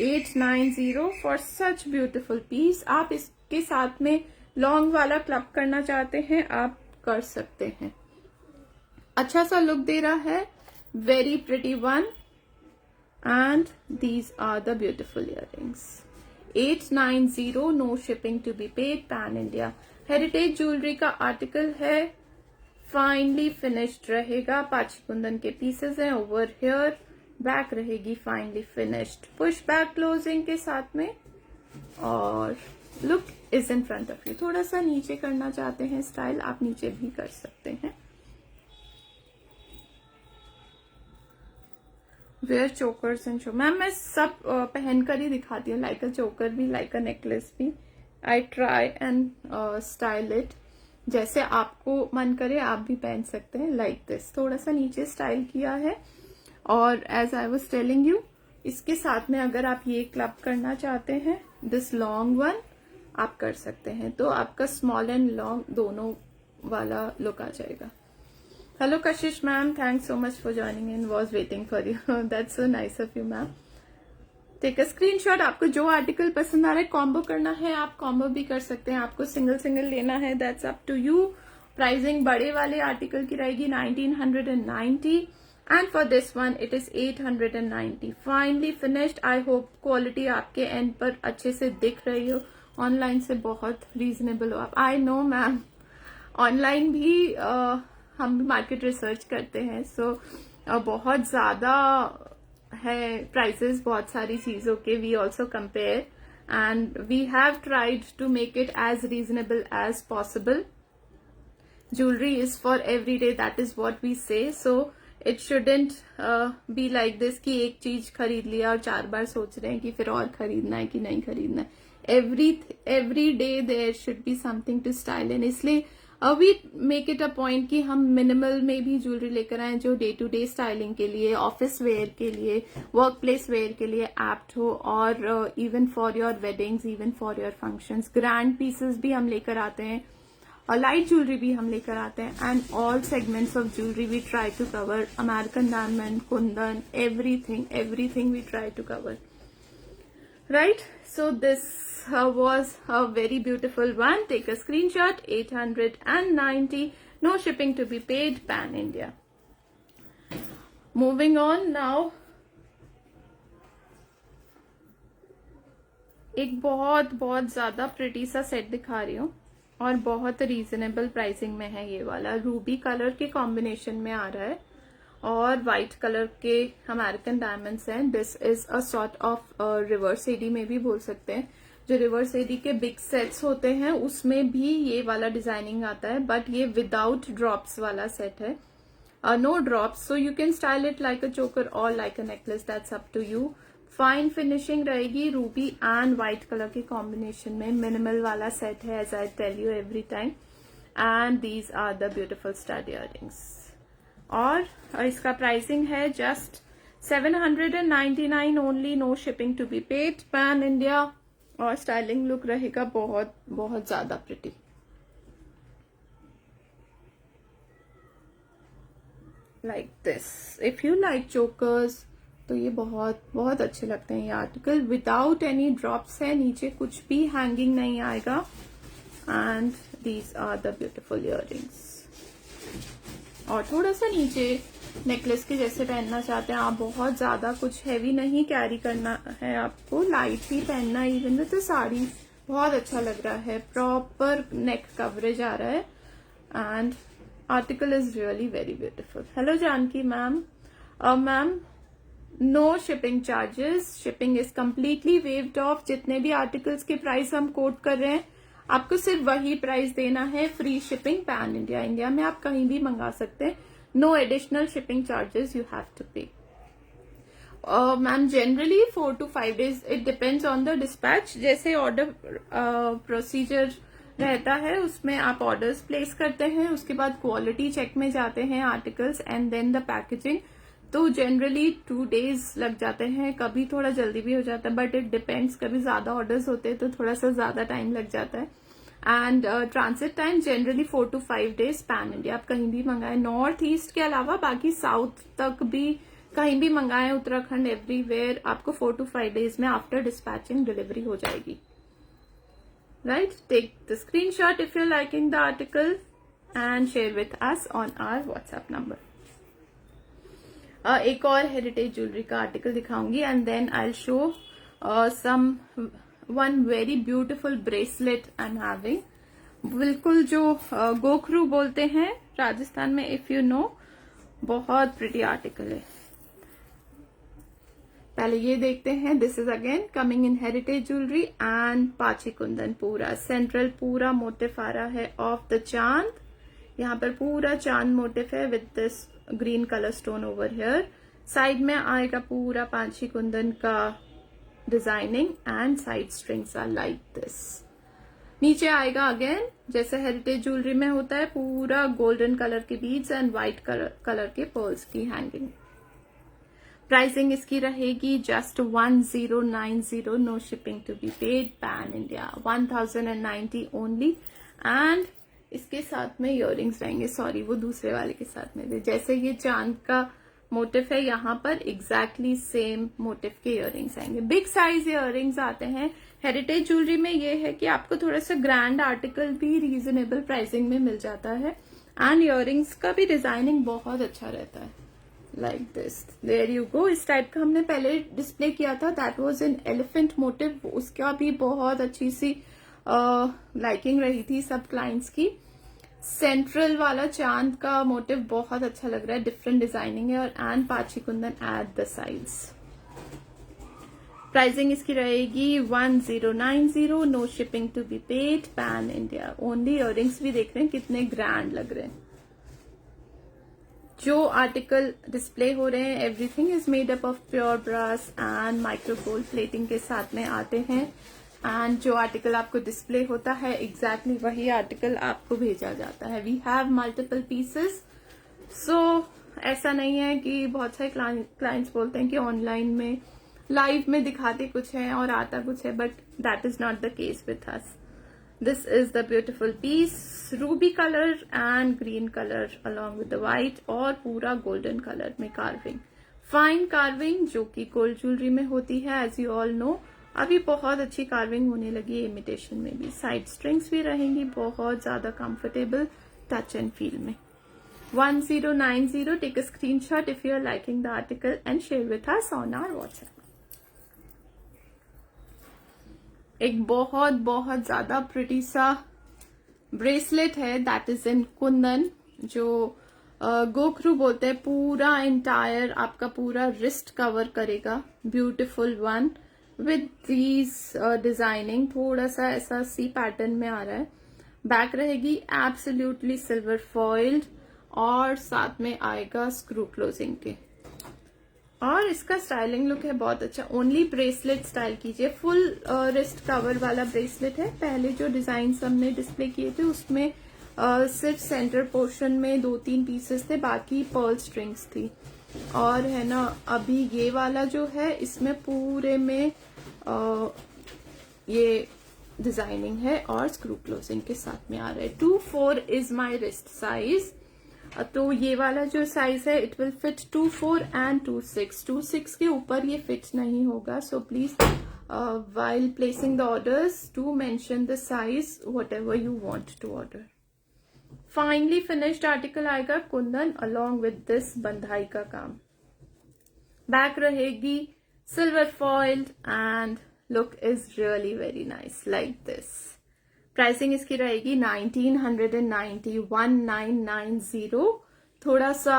[SPEAKER 1] 890 for such beautiful piece. आप इसके साथ में लॉन्ग वाला क्लब करना चाहते हैं आप कर सकते हैं। अच्छा सा लुक दे रहा है, very pretty one and these are the beautiful earrings. 890, no shipping to be paid, pan India. Heritage jewellery का आर्टिकल है, फाइनली फिनिश्ड रहेगा। पाची कुंदन के पीसेस हैं ओवर हियर। बैक रहेगी finely finished push back closing के साथ में और look is in front of you. थोड़ा सा नीचे करना चाहते हैं स्टाइल, आप नीचे भी कर सकते हैं। Wear chokers and show. Ma'am मैं सब पहनकर ही दिखाती हूँ, लाइक अ चोकर भी, लाइक अ नेकलेस भी। I try and style it जैसे आपको मन करे, आप भी पहन सकते हैं लाइक दिस। थोड़ा सा नीचे स्टाइल किया है और as I was telling you, इसके साथ में अगर आप ये क्लब करना चाहते हैं, दिस लॉन्ग वन, आप कर सकते हैं। तो आपका स्मॉल एंड लॉन्ग दोनों वाला लुक आ जाएगा। Hello Kashish ma'am, thanks so much for joining in. Was waiting for you. That's so nice of you ma'am. Take a screenshot. आपको जो आर्टिकल पसंद आ रहा है कॉम्बो करना है आप कॉम्बो भी कर सकते हैं. आपको सिंगल सिंगल लेना है that's up to you. Pricing बड़े वाले आर्टिकल की रहेगी 1990 and for this one it is 890. Finely finished. I hope quality आपके एंड पर अच्छे से दिख रही हो. ऑनलाइन से बहुत रीजनेबल हो आप. आई नो मैम, ऑनलाइन भी हम मार्केट रिसर्च करते हैं सो बहुत ज्यादा है प्राइसेस बहुत सारी चीजों के. We also compare and we have tried to make it as reasonable as possible. Jewellery is for every day, that is what we say. So it shouldn't be like this कि एक चीज खरीद लिया और 4 बार सोच रहे हैं कि फिर और खरीदना है कि नहीं खरीदना है. Every day there should be something to style in. इसलिए we make it a point कि हम मिनिमल में भी ज्वेलरी लेकर आए जो डे टू डे स्टाइलिंग के लिए, ऑफिस वेयर के लिए, वर्क प्लेस वेयर के लिए एप्ट हो और even for your weddings, even for your functions. Grand pieces भी हम लेकर आते हैं और लाइट ज्वेलरी भी हम लेकर आते हैं. And all segments of jewellery we try to cover. American diamond, kundan, everything we try to cover. Right, so this was a very beautiful one. Take a screenshot. 890, no shipping to be paid, pan India. Moving on now. एक बहुत बहुत ज्यादा pretty सा set दिखा रही हूँ और बहुत रीजनेबल प्राइसिंग में है. ये वाला रूबी कलर के कॉम्बिनेशन में आ रहा है और व्हाइट कलर के अमेरिकन डायमंड्स हैं. This is a sort of reverse AD में भी बोल सकते हैं. जो रिवर्स एडी के बिग सेट्स होते हैं उसमें भी ये वाला डिजाइनिंग आता है बट ये विदाउट ड्रॉप्स वाला सेट है. No drops, so you can style it like a choker और like a necklace, that's up to you. Fine finishing रहेगी. रूबी एंड व्हाइट कलर के कॉम्बिनेशन में मिनिमल वाला सेट है as I tell you every time. And these are the beautiful stud earrings. और इसका pricing है just 799 only, no shipping to be paid, pan India. और styling look रहेगा बहुत बहुत ज्यादा pretty. Like this. If you like chokers तो ये बहुत बहुत अच्छे लगते हैं. ये आर्टिकल विदाउट एनी ड्रॉप्स है. नीचे कुछ भी हैंगिंग नहीं आएगा. And these are the beautiful earrings. और थोड़ा सा नीचे नेकलेस के जैसे पहनना चाहते हैं आप. बहुत ज्यादा कुछ हैवी नहीं कैरी करना है आपको, लाइट ही पहनना है. इवन विद साड़ी बहुत अच्छा लग रहा है. प्रॉपर नेक कवरेज आ रहा है and article is really very beautiful. Hello Janaki ma'am. Ma'am no shipping charges. Shipping is completely waived off. जितने भी आर्टिकल्स के प्राइस हम कोट कर रहे हैं आपको सिर्फ वही प्राइस देना है. Free shipping pan India. India में आप कहीं भी मंगा सकते हैं. No additional shipping charges you have to pay. Ma'am generally 4 to 5 days, it depends on the dispatch. जैसे ऑर्डर प्रोसीजर रहता है उसमें आप ऑर्डर्स प्लेस करते हैं, उसके बाद क्वालिटी चेक में जाते हैं articles and then the packaging. तो जनरली 2 days लग जाते हैं. कभी थोड़ा जल्दी भी हो जाता है बट इट डिपेंड्स. कभी ज्यादा ऑर्डर्स होते हैं तो थोड़ा सा ज्यादा टाइम लग जाता है. And transit time generally 4 to 5 days pan India. आप कहीं भी मंगाए, नॉर्थ ईस्ट के अलावा बाकी साउथ तक भी कहीं भी मंगाए, उत्तराखंड, एवरीवेयर, आपको 4 to 5 days में आफ्टर डिस्पैचिंग डिलीवरी हो जाएगी. Right, take the screenshot if you liking the article and share with us on our WhatsApp number. एक और हेरिटेज ज्वेलरी का आर्टिकल दिखाऊंगी and then I will show some one very beautiful bracelet I am having. बिल्कुल जो गोखरू बोलते हैं राजस्थान में, इफ यू नो, बहुत प्रिटी आर्टिकल है. पहले ये देखते हैं. This is again coming in heritage jewellery and pachi kundan. पूरा सेंट्रल पूरा मोटिफ आ रहा है ऑफ द चांद. यहाँ पर पूरा चांद मोटिफ है with this green colour stone over here. Side में आएगा पूरा पांची कुंदन का designing and side strings are like this. नीचे आएगा अगेन जैसे हेरिटेज ज्वेलरी में होता है पूरा गोल्डन कलर के बीड्स एंड व्हाइट कलर के पर्ल्स की हैंगिंग. प्राइसिंग इसकी रहेगी just 1090, no shipping to be paid, pan India. 1090 only. And इसके साथ में इयररिंग्स रहेंगे, सॉरी वो दूसरे वाले के साथ में थे। जैसे ये चांद का मोटिव है, यहाँ पर एग्जैक्टली सेम मोटिव के इयररिंग्स आएंगे। बिग साइज इयररिंग्स आते हैं। हेरिटेज ज्वेलरी में ये है कि आपको थोड़ा सा ग्रैंड आर्टिकल भी रीजनेबल प्राइसिंग में मिल जाता है, एंड इयररिंग्स का भी डिजाइनिंग बहुत अच्छा रहता है, like this. There you go. इस टाइप का हमने पहले डिस्प्ले किया था, that was in elephant motif, उसका भी बहुत अच्छी सी लाइकिंग रही थी सब क्लाइंट्स की। सेंट्रल वाला चांद का मोटिव बहुत अच्छा लग रहा है, डिफरेंट डिजाइनिंग है, और and pachi kundan at the sides. Pricing इसकी रहेगी 1090, no shipping to be paid, pan India only. Earrings भी देख रहे हैं कितने ग्रैंड लग रहे हैं। जो आर्टिकल डिस्प्ले हो रहे हैं, everything is made up of pure brass and micro gold plating के साथ में आते हैं, एंड जो आर्टिकल आपको डिस्प्ले होता है एग्जैक्टली वही आर्टिकल आपको भेजा जाता है। वी हैव मल्टीपल पीसेस, सो ऐसा नहीं है कि बहुत सारे क्लाइंट्स बोलते हैं कि ऑनलाइन में लाइव में दिखाते कुछ है और आता कुछ है, but that is not the case with us. This is the beautiful piece, ruby colour and green colour along with the white, और पूरा गोल्डन कलर में कार्विंग, फाइन कार्विंग जो कि गोल्ड ज्वेलरी में होती है, एज यू ऑल नो। अभी बहुत अच्छी कार्विंग होने लगी है इमिटेशन में भी। साइड स्ट्रिंग्स भी रहेंगी बहुत ज्यादा कंफर्टेबल टच एंड फील में। 1090, take a screenshot if you are liking the article and share with us on our WhatsApp. एक बहुत बहुत ज्यादा प्रिटी सा ब्रेसलेट है, दैट इज इन कुंदन, जो गोखरू बोलते हैं। पूरा एंटायर आपका पूरा रिस्ट कवर करेगा, beautiful one with these designing, थोड़ा सा ऐसा सी पैटर्न में आ रहा है। बैक रहेगी एब्सोल्युटली सिल्वर फॉइल्ड, और साथ में आएगा स्क्रू क्लोजिंग के, और इसका स्टाइलिंग लुक है बहुत अच्छा। ओनली ब्रेसलेट स्टाइल कीजिए, फुल रिस्ट कवर वाला ब्रेसलेट है। पहले जो डिजाइन हमने डिस्प्ले किए थे उसमें सिर्फ सेंटर पोर्शन में 2-3 पीसेस थे, बाकी पर्ल स्ट्रिंग्स थी। और है ना, अभी ये वाला जो है इसमें पूरे में ये डिजाइनिंग है और स्क्रू क्लोजिंग के साथ में आ रहा है। 2-4 इज माई रिस्ट साइज, तो ये वाला जो साइज है इट विल फिट 2-4 एंड 2-6। 2-6 के ऊपर ये फिट नहीं होगा, so please while placing the orders do mention the size whatever you want to order. Finally finished article आएगा Kundan along with this Badhaai का काम। बैक रहेगी silver foiled and look is really very nice like this. Pricing इसकी रहेगी 1990, 1990। थोड़ा सा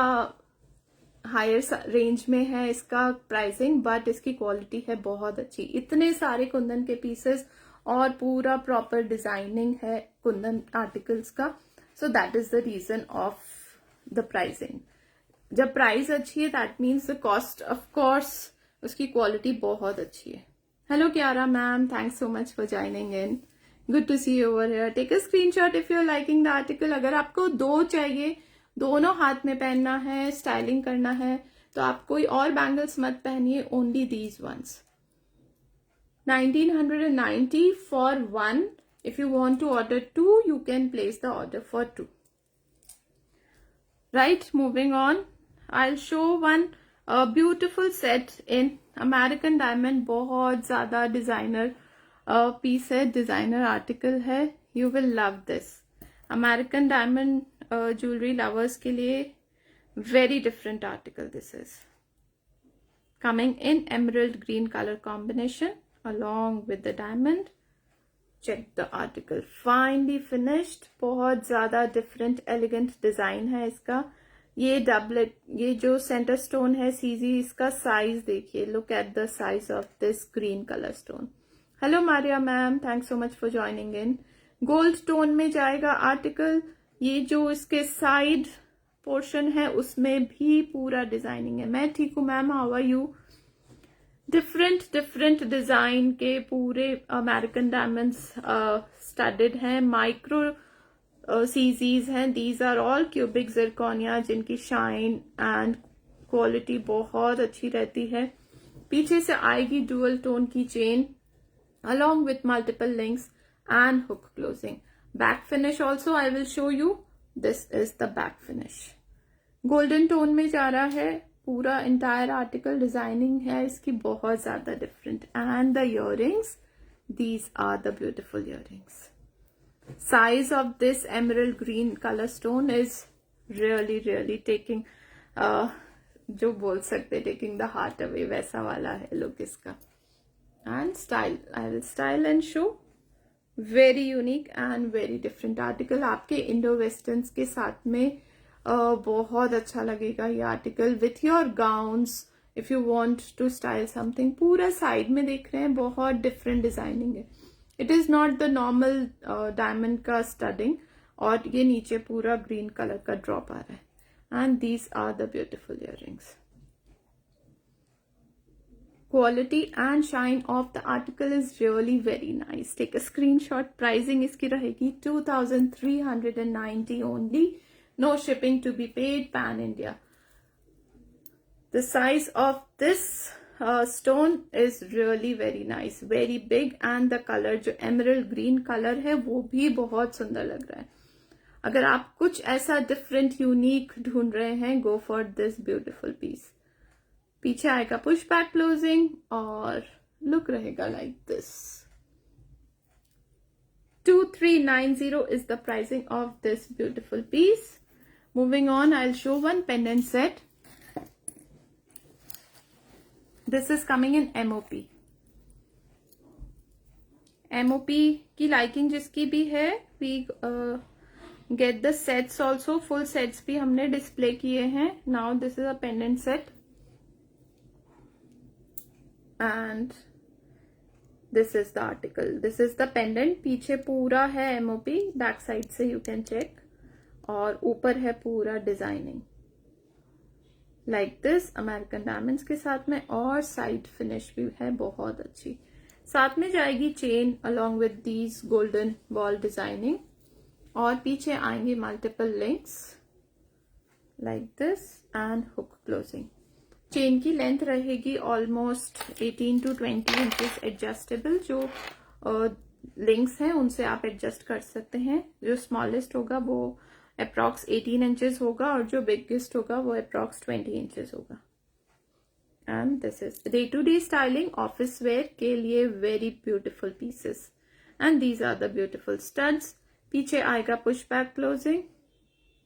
[SPEAKER 1] higher range में है इसका प्राइसिंग, बट इसकी क्वालिटी है बहुत अच्छी। इतने सारे कुंदन के पीसेस और पूरा प्रॉपर डिजाइनिंग है कुंदन आर्टिकल्स का, so that is the reason of the pricing. जब प्राइस अच्छी है that means the cost, of course उसकी क्वालिटी बहुत अच्छी है। Hello Kyara ma'am, thanks so much for joining in, good to see you over here. Take a screenshot if you are liking the article. अगर आपको दो चाहिए, दोनों हाथ में पहनना है, स्टाइलिंग करना है, तो आप कोई और बैंगल्स मत पहनिए, only these ones. 1990 for one. If you want to order two you can place the order for two. Right, moving on, I show one beautiful set in American diamond. बहुत ज्यादा डिजाइनर पीस है, designer article है, you will love this. American diamond jewellery lovers के लिए very different article this is, coming in emerald green colour combination along with the diamond. Check the article, finely finished, बहुत ज्यादा different elegant design है इसका। ये doublet, ये जो centre stone है सीजी, इसका साइज देखिए, look at the size of this green colour stone. Hello Maria ma'am, thanks so much for joining in. Gold tone में जाएगा आर्टिकल। ये जो इसके साइड पोर्शन है उसमें भी पूरा डिजाइनिंग है। मैं ठीक हूँ ma'am, how are you? Different design के पूरे अमेरिकन डायमंड्स स्टडेड हैं, माइक्रो सीजीज हैं। These are all cubic zirconia, जिनकी शाइन एंड क्वालिटी बहुत अच्छी रहती है। पीछे से आएगी डुअल टोन की chain along with multiple links and hook closing। Back finish also I will show you. This is the back finish. Golden tone में जा रहा है पूरा entire article. Designing है इसकी बहुत ज़्यादा different. And the earrings, these are the beautiful earrings. Size of this emerald green color stone is really taking जो बोल सकते taking the heart away, वैसा वाला है look इसका. And style, I will style and show. Very unique and very different article. आपके indo westerns के साथ में बहुत अच्छा लगेगा ये article with your gowns. If you want to style something, पूरा साइड में देख रहे हैं बहुत डिफरेंट डिजाइनिंग है. It is not the normal diamond का स्टडिंग. और ये नीचे पूरा ग्रीन कलर का ड्रॉप आ रहा है. And these are the beautiful earrings. Quality and shine of the article is really very nice. Take a screenshot. Pricing इसकी रहेगी 2390 only. No shipping to be paid. Pan India. The size of this stone is really very nice. Very big and the color जो emerald green color है वो भी बहुत सुंदर लग रहा है. अगर आप कुछ ऐसा different unique ढूंढ रहे हैं, go for this beautiful piece. पीछे आएगा पुश बैक क्लोजिंग और लुक रहेगा like this. 2390 is the pricing of this beautiful piece. Moving on, I'll show one pendant set. This is coming in MOP. MOP की liking जिसकी भी है, we get the sets also. Full sets भी हमने display किए हैं. Now this is a pendant set. And this is the article. This is the pendant. पीछे पूरा है MOP. बैक साइड से you can check. और ऊपर है पूरा designing like this American diamonds के साथ में. और साइड फिनिश भी है बहुत अच्छी. साथ में जाएगी chain along with these golden ball designing. और पीछे आएंगे multiple links like this and hook closing. Chain की लेंथ रहेगी ऑलमोस्ट 18 to 20 इंचेस एडजस्टेबल. जो लिंक्स हैं उनसे आप एडजस्ट कर सकते हैं. जो स्मॉलेस्ट होगा वो अप्रॉक्स 18 इंचेस होगा और जो बिगेस्ट होगा वो अप्रॉक्स 20 इंचेस होगा. And this is day to day styling office wear के लिए very beautiful pieces. And these are the beautiful studs. पीछे आएगा push back closing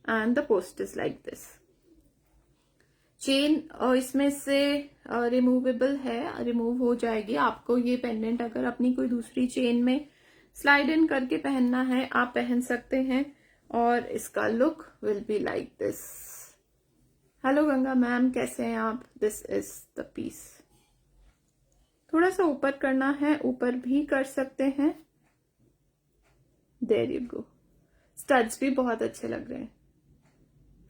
[SPEAKER 1] and the post is like this. Chain इसमें से removable है, remove हो जाएगी. आपको ये पेंडेंट अगर अपनी कोई दूसरी चेन में स्लाइड इन करके पहनना है आप पहन सकते हैं. और इसका look will be like this. Hello Ganga ma'am, कैसे हैं आप? This is the piece. थोड़ा सा ऊपर करना है, ऊपर भी कर सकते हैं. There you go. स्टड्स भी बहुत अच्छे लग रहे हैं.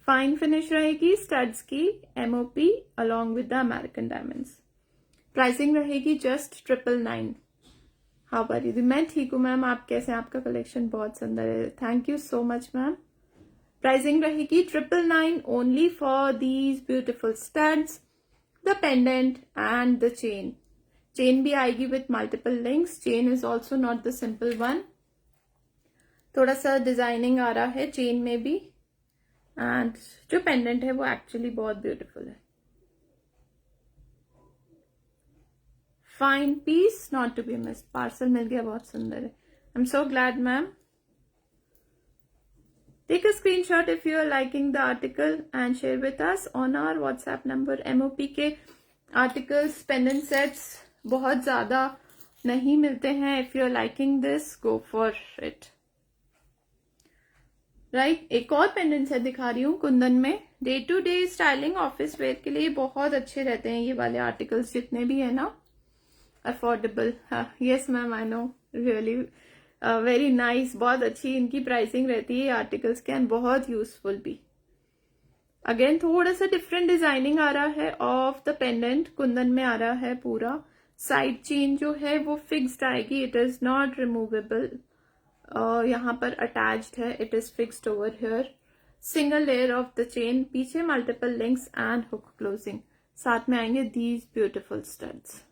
[SPEAKER 1] फाइन फिनिश रहेगी स्टड्स की. MOP along with the American diamonds. Pricing रहेगी जस्ट 999. How are you? मैं ठीक हूँ मैम, आप कैसे हैं? आपका कलेक्शन बहुत सुंदर है. Thank you so much ma'am. Pricing रहेगी 999 only for these beautiful studs, the pendant and the chain. Chain भी आएगी with multiple links. Chain is also not the simple one. थोड़ा सा डिजाइनिंग आ रहा है चेन में भी. एंड जो पेंडेंट है वो एक्चुअली बहुत ब्यूटीफुल है. Fine piece, not to be missed. Parcel मिल गया, बहुत सुंदर है. I am so glad ma'am. Take a screenshot if you are liking the article and share with us on our WhatsApp number. MOP के articles, pendant sets बहुत ज्यादा नहीं मिलते हैं. If you are liking this, go for it. Right, एक और pendant set दिखा रही हूँ कुंदन में. Day to day styling office wear के लिए बहुत अच्छे रहते हैं ये वाले आर्टिकल्स जितने भी है ना. Affordable. Yes ma'am, I know. Really very nice. बहुत अच्छी इनकी प्राइसिंग रहती है आर्टिकल्स के एंड बहुत यूजफुल भी. अगेन थोड़ा सा डिफरेंट डिजाइनिंग आ रहा है ऑफ द पेंडेंट. कुंदन में आ रहा है पूरा. साइड चेन जो है वो फिक्स्ड आएगी. It is not removable. यहाँ पर अटैच्ड है. It is fixed over here. Single layer of the chain. पीछे multiple links and hook closing. साथ में आएंगे these beautiful studs.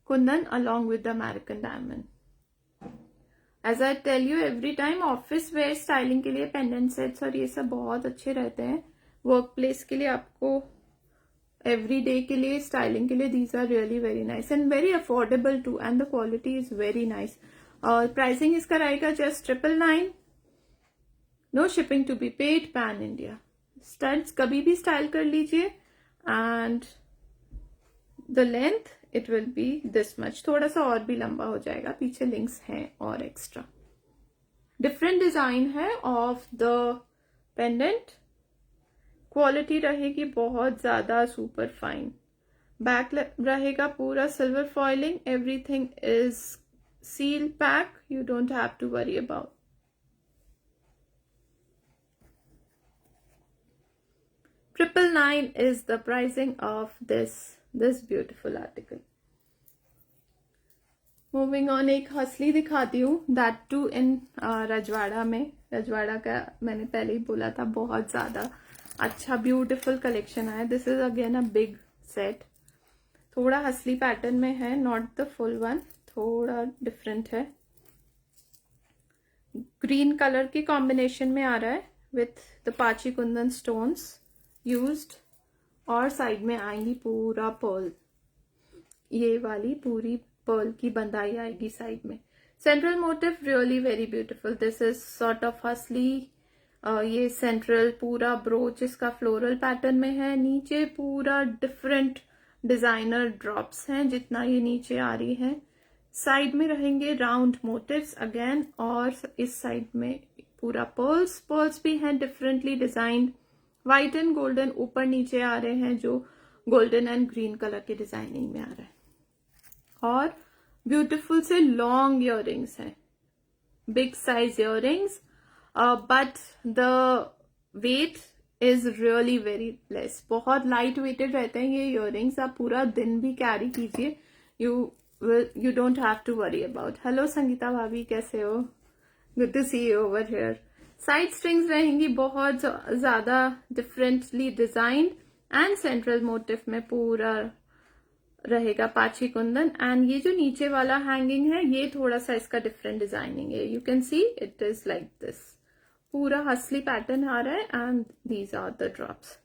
[SPEAKER 1] Kundan along with the American diamond. As I tell you every time, office wear styling के लिए pendant sets और ये सब बहुत अच्छे रहते हैं. वर्क प्लेस के लिए, आपको एवरी डे के लिए, स्टाइलिंग के लिए, these are really very nice and very affordable too, and the quality is very nice. और प्राइसिंग इसका रहेगा just 999. No shipping to be paid, pan India. Studs कभी भी स्टाइल कर लीजिए. And the length it will be this much. थोड़ा सा और भी लंबा हो जाएगा, पीछे लिंक्स हैं और एक्स्ट्रा. डिफरेंट डिजाइन है ऑफ द पेंडेंट. क्वालिटी रहेगी बहुत ज्यादा सुपर फाइन. बैक रहेगा पूरा silver foiling. Everything is seal pack. You don't have to worry about. $999 is the pricing of this beautiful article. Moving on, एक हसली दिखाती हूँ, that too in रजवाड़ा में. रजवाड़ा का मैंने पहले ही बोला था, बहुत ज्यादा अच्छा ब्यूटीफुल कलेक्शन है. This is again a big set. थोड़ा हसली पैटर्न में है, नॉट द फुल वन, थोड़ा डिफरेंट है. ग्रीन कलर की कॉम्बिनेशन में आ रहा है विथ द पाची कुंदन स्टोन्स यूज्ड. और साइड में आएंगी पूरा पर्ल. ये वाली पूरी पर्ल की बंदाई आएगी साइड में. Central motive really very beautiful. This is sort of हसली. ये सेंट्रल पूरा ब्रोच इसका फ्लोरल पैटर्न में है. नीचे पूरा डिफरेंट डिजाइनर ड्रॉप्स हैं जितना ये नीचे आ रही है. साइड में रहेंगे राउंड मोटिव्स अगेन. और इस साइड में पूरा पर्ल्स भी हैं differently designed. White and golden ऊपर नीचे आ रहे हैं, जो गोल्डन एंड ग्रीन कलर के डिजाइनिंग में आ रहा है. और ब्यूटीफुल से लॉन्ग इयररिंग्स हैं, big size earrings. But the weight is really very less. बहुत लाइट वेटेड रहते हैं ये इयररिंग्स. आप पूरा दिन भी कैरी कीजिए. You don't have to worry about. Hello Sangeeta भाभी, कैसे हो? Good to see you over here. Side strings रहेंगी बहुत ज्यादा differently designed. And central motif में पूरा रहेगा पाची कुंदन. एंड ये जो नीचे वाला हैंगिंग है, ये थोड़ा सा इसका डिफरेंट डिजाइनिंग है. You can see it is like this. पूरा हसली पैटर्न आ रहा है. And these are the drops.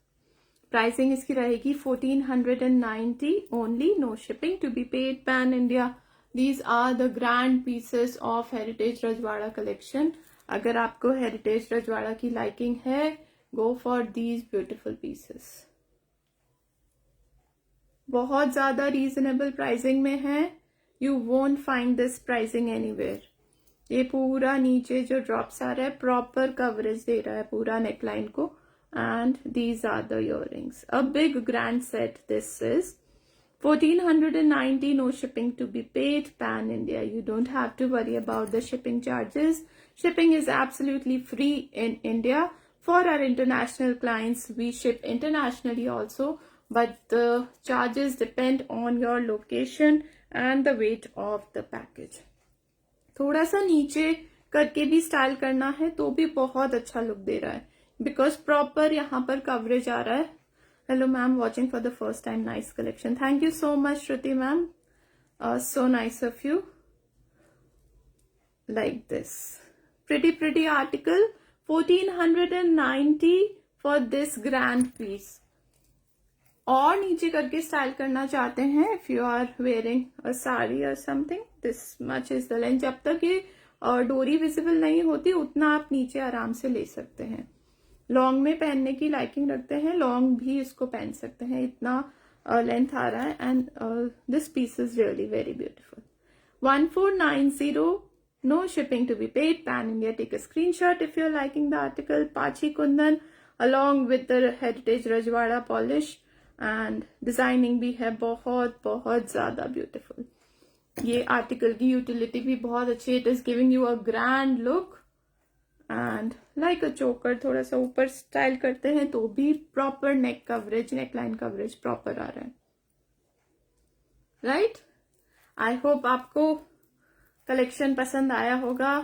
[SPEAKER 1] Pricing इसकी रहेगी 1490 only. No shipping to be paid, pan India. These are the grand pieces of heritage Rajwada collection. अगर आपको हेरिटेज रजवाड़ा की लाइकिंग है, go for these beautiful pieces. बहुत ज्यादा रीजनेबल प्राइसिंग में है. You won't find this pricing anywhere. ये पूरा नीचे जो ड्रॉप्स आ रहा है, प्रॉपर कवरेज दे रहा है पूरा नेकलाइन को. And these are the earrings. A big grand set this is. 1490, no shipping to be paid, pan India. You don't have to worry about the shipping charges. Shipping is absolutely free in India. For our international clients, we ship internationally also, but the charges depend on your location and the weight of the package. थोड़ा सा नीचे करके भी style करना है तो भी बहुत अच्छा लुक दे रहा है, बिकॉज प्रॉपर यहाँ पर कवरेज आ रहा है. Hello ma'am, watching for the first time. Nice collection. Thank you so much, Shruti ma'am. So nice of you. Like this. Pretty article. 1490 for this grand piece. और नीचे करके स्टाइल करना चाहते हैं, if you are wearing a sari or something, this much is the length. जब तक ये डोरी विजिबल नहीं होती उतना आप नीचे आराम से ले सकते हैं. लॉन्ग में पहनने की लाइकिंग रखते हैं, लॉन्ग भी इसको पहन सकते हैं, इतना लेंथ आ रहा है. And this piece is really very beautiful. 1490, no shipping to be paid, pan India. Take a screenshot if you are liking the article. Pachi kundan along with the heritage Rajwada polish. And designing भी है बहुत बहुत ज्यादा beautiful. ये article की utility भी बहुत अच्छी. It is giving you a grand look. And like a चोकर, थोड़ा सा ऊपर स्टाइल करते हैं तो भी प्रॉपर नेक कवरेज, नेकलाइन कवरेज प्रॉपर आ रहा है. राइट. आई होप आपको कलेक्शन पसंद आया होगा.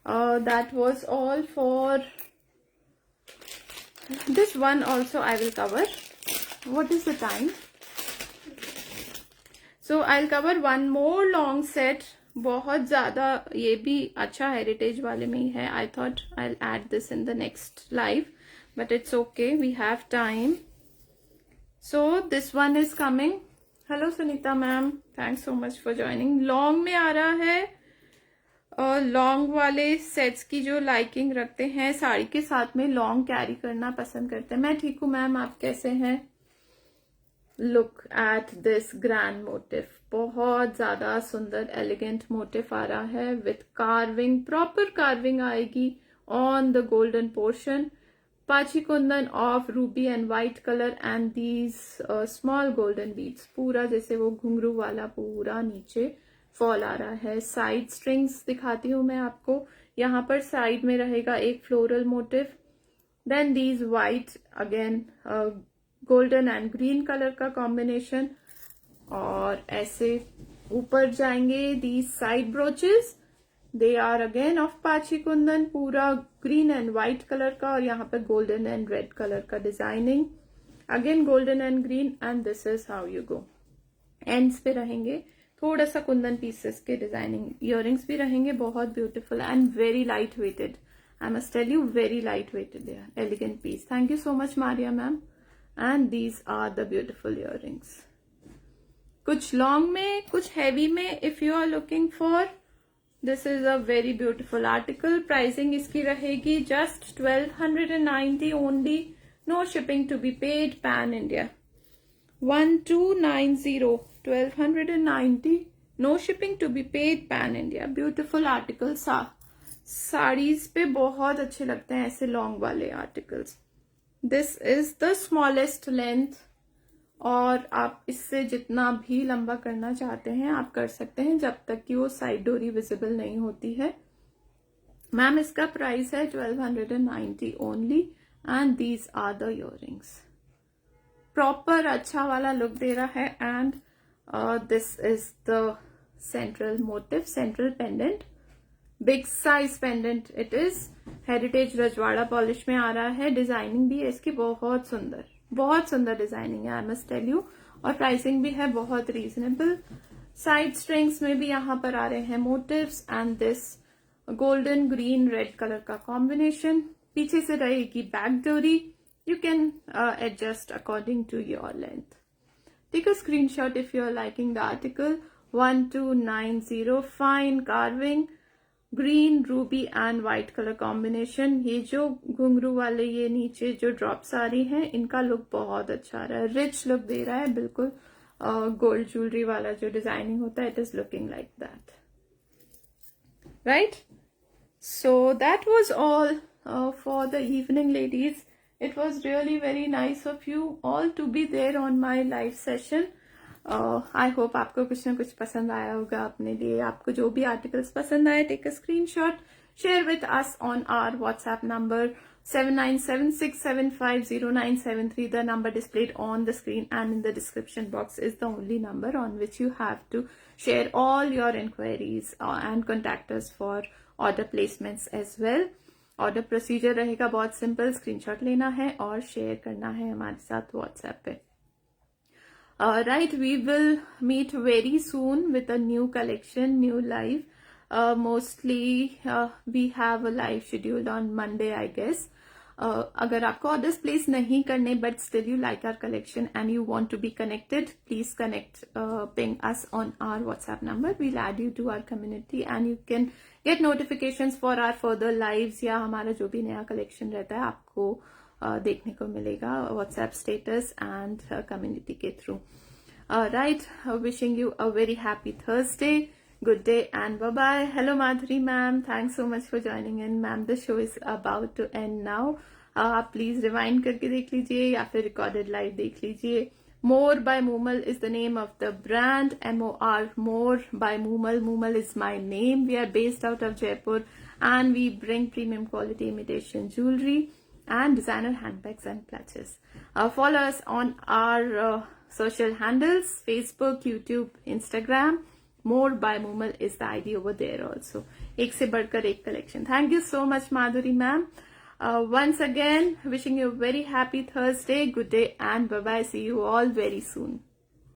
[SPEAKER 1] That was all for this one. Also I will cover. What is the time? So I'll cover one more long set बहुत ज़्यादा ये भी अच्छा हेरिटेज वाले में ही है. I thought I add this in the next live, but it's okay, we have time. So this one is coming. Hello Sunita ma'am, thanks so much for joining. Long में आ रहा है. लॉन्ग वाले सेट्स की जो लाइकिंग रखते हैं, साड़ी के साथ में लॉन्ग कैरी करना पसंद करते हैं. मैं ठीक हूँ मैम, आप कैसे हैं? Look at this grand motive. बहुत ज्यादा सुंदर एलिगेंट मोटिव आ रहा है विथ कार्विंग. प्रॉपर कार्विंग आएगी ऑन द गोल्डन पोर्शन. पाची Kundan of Ruby and white colour and these small golden beads. पूरा जैसे वो घुंघरू वाला पूरा नीचे फॉल आ रहा है. साइड स्ट्रिंग्स दिखाती हूँ मैं आपको. यहाँ पर साइड में रहेगा एक floral motif. Then these white again golden and green colour का कॉम्बिनेशन. और ऐसे ऊपर जाएंगे these side brooches. They are again of pachi kundan, पूरा ग्रीन एंड व्हाइट कलर का, और यहाँ पर गोल्डन एंड रेड कलर का designing. Again golden and green, and this is how you go. Ends पे रहेंगे थोड़ा सा कुंदन पीसेस के डिजाइनिंग. इयररिंग्स भी रहेंगे बहुत beautiful and very light weighted. I must tell you, very light weighted है. Elegant piece. Thank you so much Maria ma'am. And these are the beautiful earrings. कुछ लॉन्ग में, कुछ हैवी में. If you are looking for, this is a very beautiful article. Pricing इसकी रहेगी just 1290 only. No shipping to be paid. Pan India. 1290, 1290. No shipping to be paid. Pan India. Beautiful article. Saris पे बहुत अच्छे लगते हैं ऐसे long वाले articles. This is the smallest length, और आप इससे जितना भी लंबा करना चाहते हैं आप कर सकते हैं, जब तक कि वो साइड डोरी विजिबल नहीं होती है. मैम इसका प्राइस है 1290 only. And these are the earrings. Proper अच्छा वाला लुक दे रहा है. And this is the central motif, central pendant. Big size pendant it is. Heritage Rajwada polish में आ रहा है. डिजाइनिंग भी है इसकी बहुत सुंदर, बहुत सुंदर डिजाइनिंग है, आई मस्ट टेल यू. और प्राइसिंग भी है बहुत रीजनेबल. साइड स्ट्रिंग्स में भी यहाँ पर आ रहे हैं motifs. And this golden green red colour का कॉम्बिनेशन. पीछे से रहेगी बैक डोरी. You can adjust according to your length. Take a screenshot if you are liking the article. 1290. Fine carving. Green ruby and white colour combination. ये जो घुंघरू वाले ये नीचे जो ड्रॉप्स आ रही हैं, इनका लुक बहुत अच्छा आ रहा है. रिच लुक दे रहा है. बिल्कुल गोल्ड ज्वेलरी वाला जो डिजाइनिंग होता है, it is looking like that. Right? So that was all for the evening ladies. It was really very nice of you all to be there on my live session. I hope आपको कुछ ना कुछ पसंद आया होगा अपने लिए. आपको जो भी आर्टिकल्स पसंद आए, take a screenshot, share with us on our WhatsApp number 7976750973. The number displayed on the screen and in the description box is the only number on which you have to share all your inquiries and contact us for order placements as well. Order procedure रहेगा बहुत simple. Screenshot लेना है और share करना है हमारे साथ WhatsApp पे. Right, we will meet very soon with a new collection, new live. Mostly we have a live scheduled on Monday, I guess. अगर आपको ऑर्डर्स प्लेस नहीं करने, but still you like our collection and you want to be connected, please connect, ping us on our WhatsApp number. We'll add you to our community and you can get notifications for our further lives, या हमारा जो भी नया collection रहता है आपको देखने को मिलेगा व्हाट्सएप स्टेटस एंड कम्युनिटी के through. Right, wishing you a very happy Thursday. Good day and bye-bye. Hello Madhuri ma'am. Thanks so much for joining in. Ma'am, the show is about to end now. आप please rewind करके देख लीजिए या फिर recorded live देख लीजिए. More by Moomal is the name of the brand. MOR, More by Moomal. Moomal is my name. We are based out of Jaipur and we bring premium quality imitation jewelry and designer handbags and clutches. Follow us on our social handles, Facebook, YouTube, Instagram. More by Moomal is the ID over there also. एक से बढ़कर एक collection. Thank you so much Madhuri ma'am. Once again, wishing you a very happy Thursday. Good day and bye-bye. See you all very soon.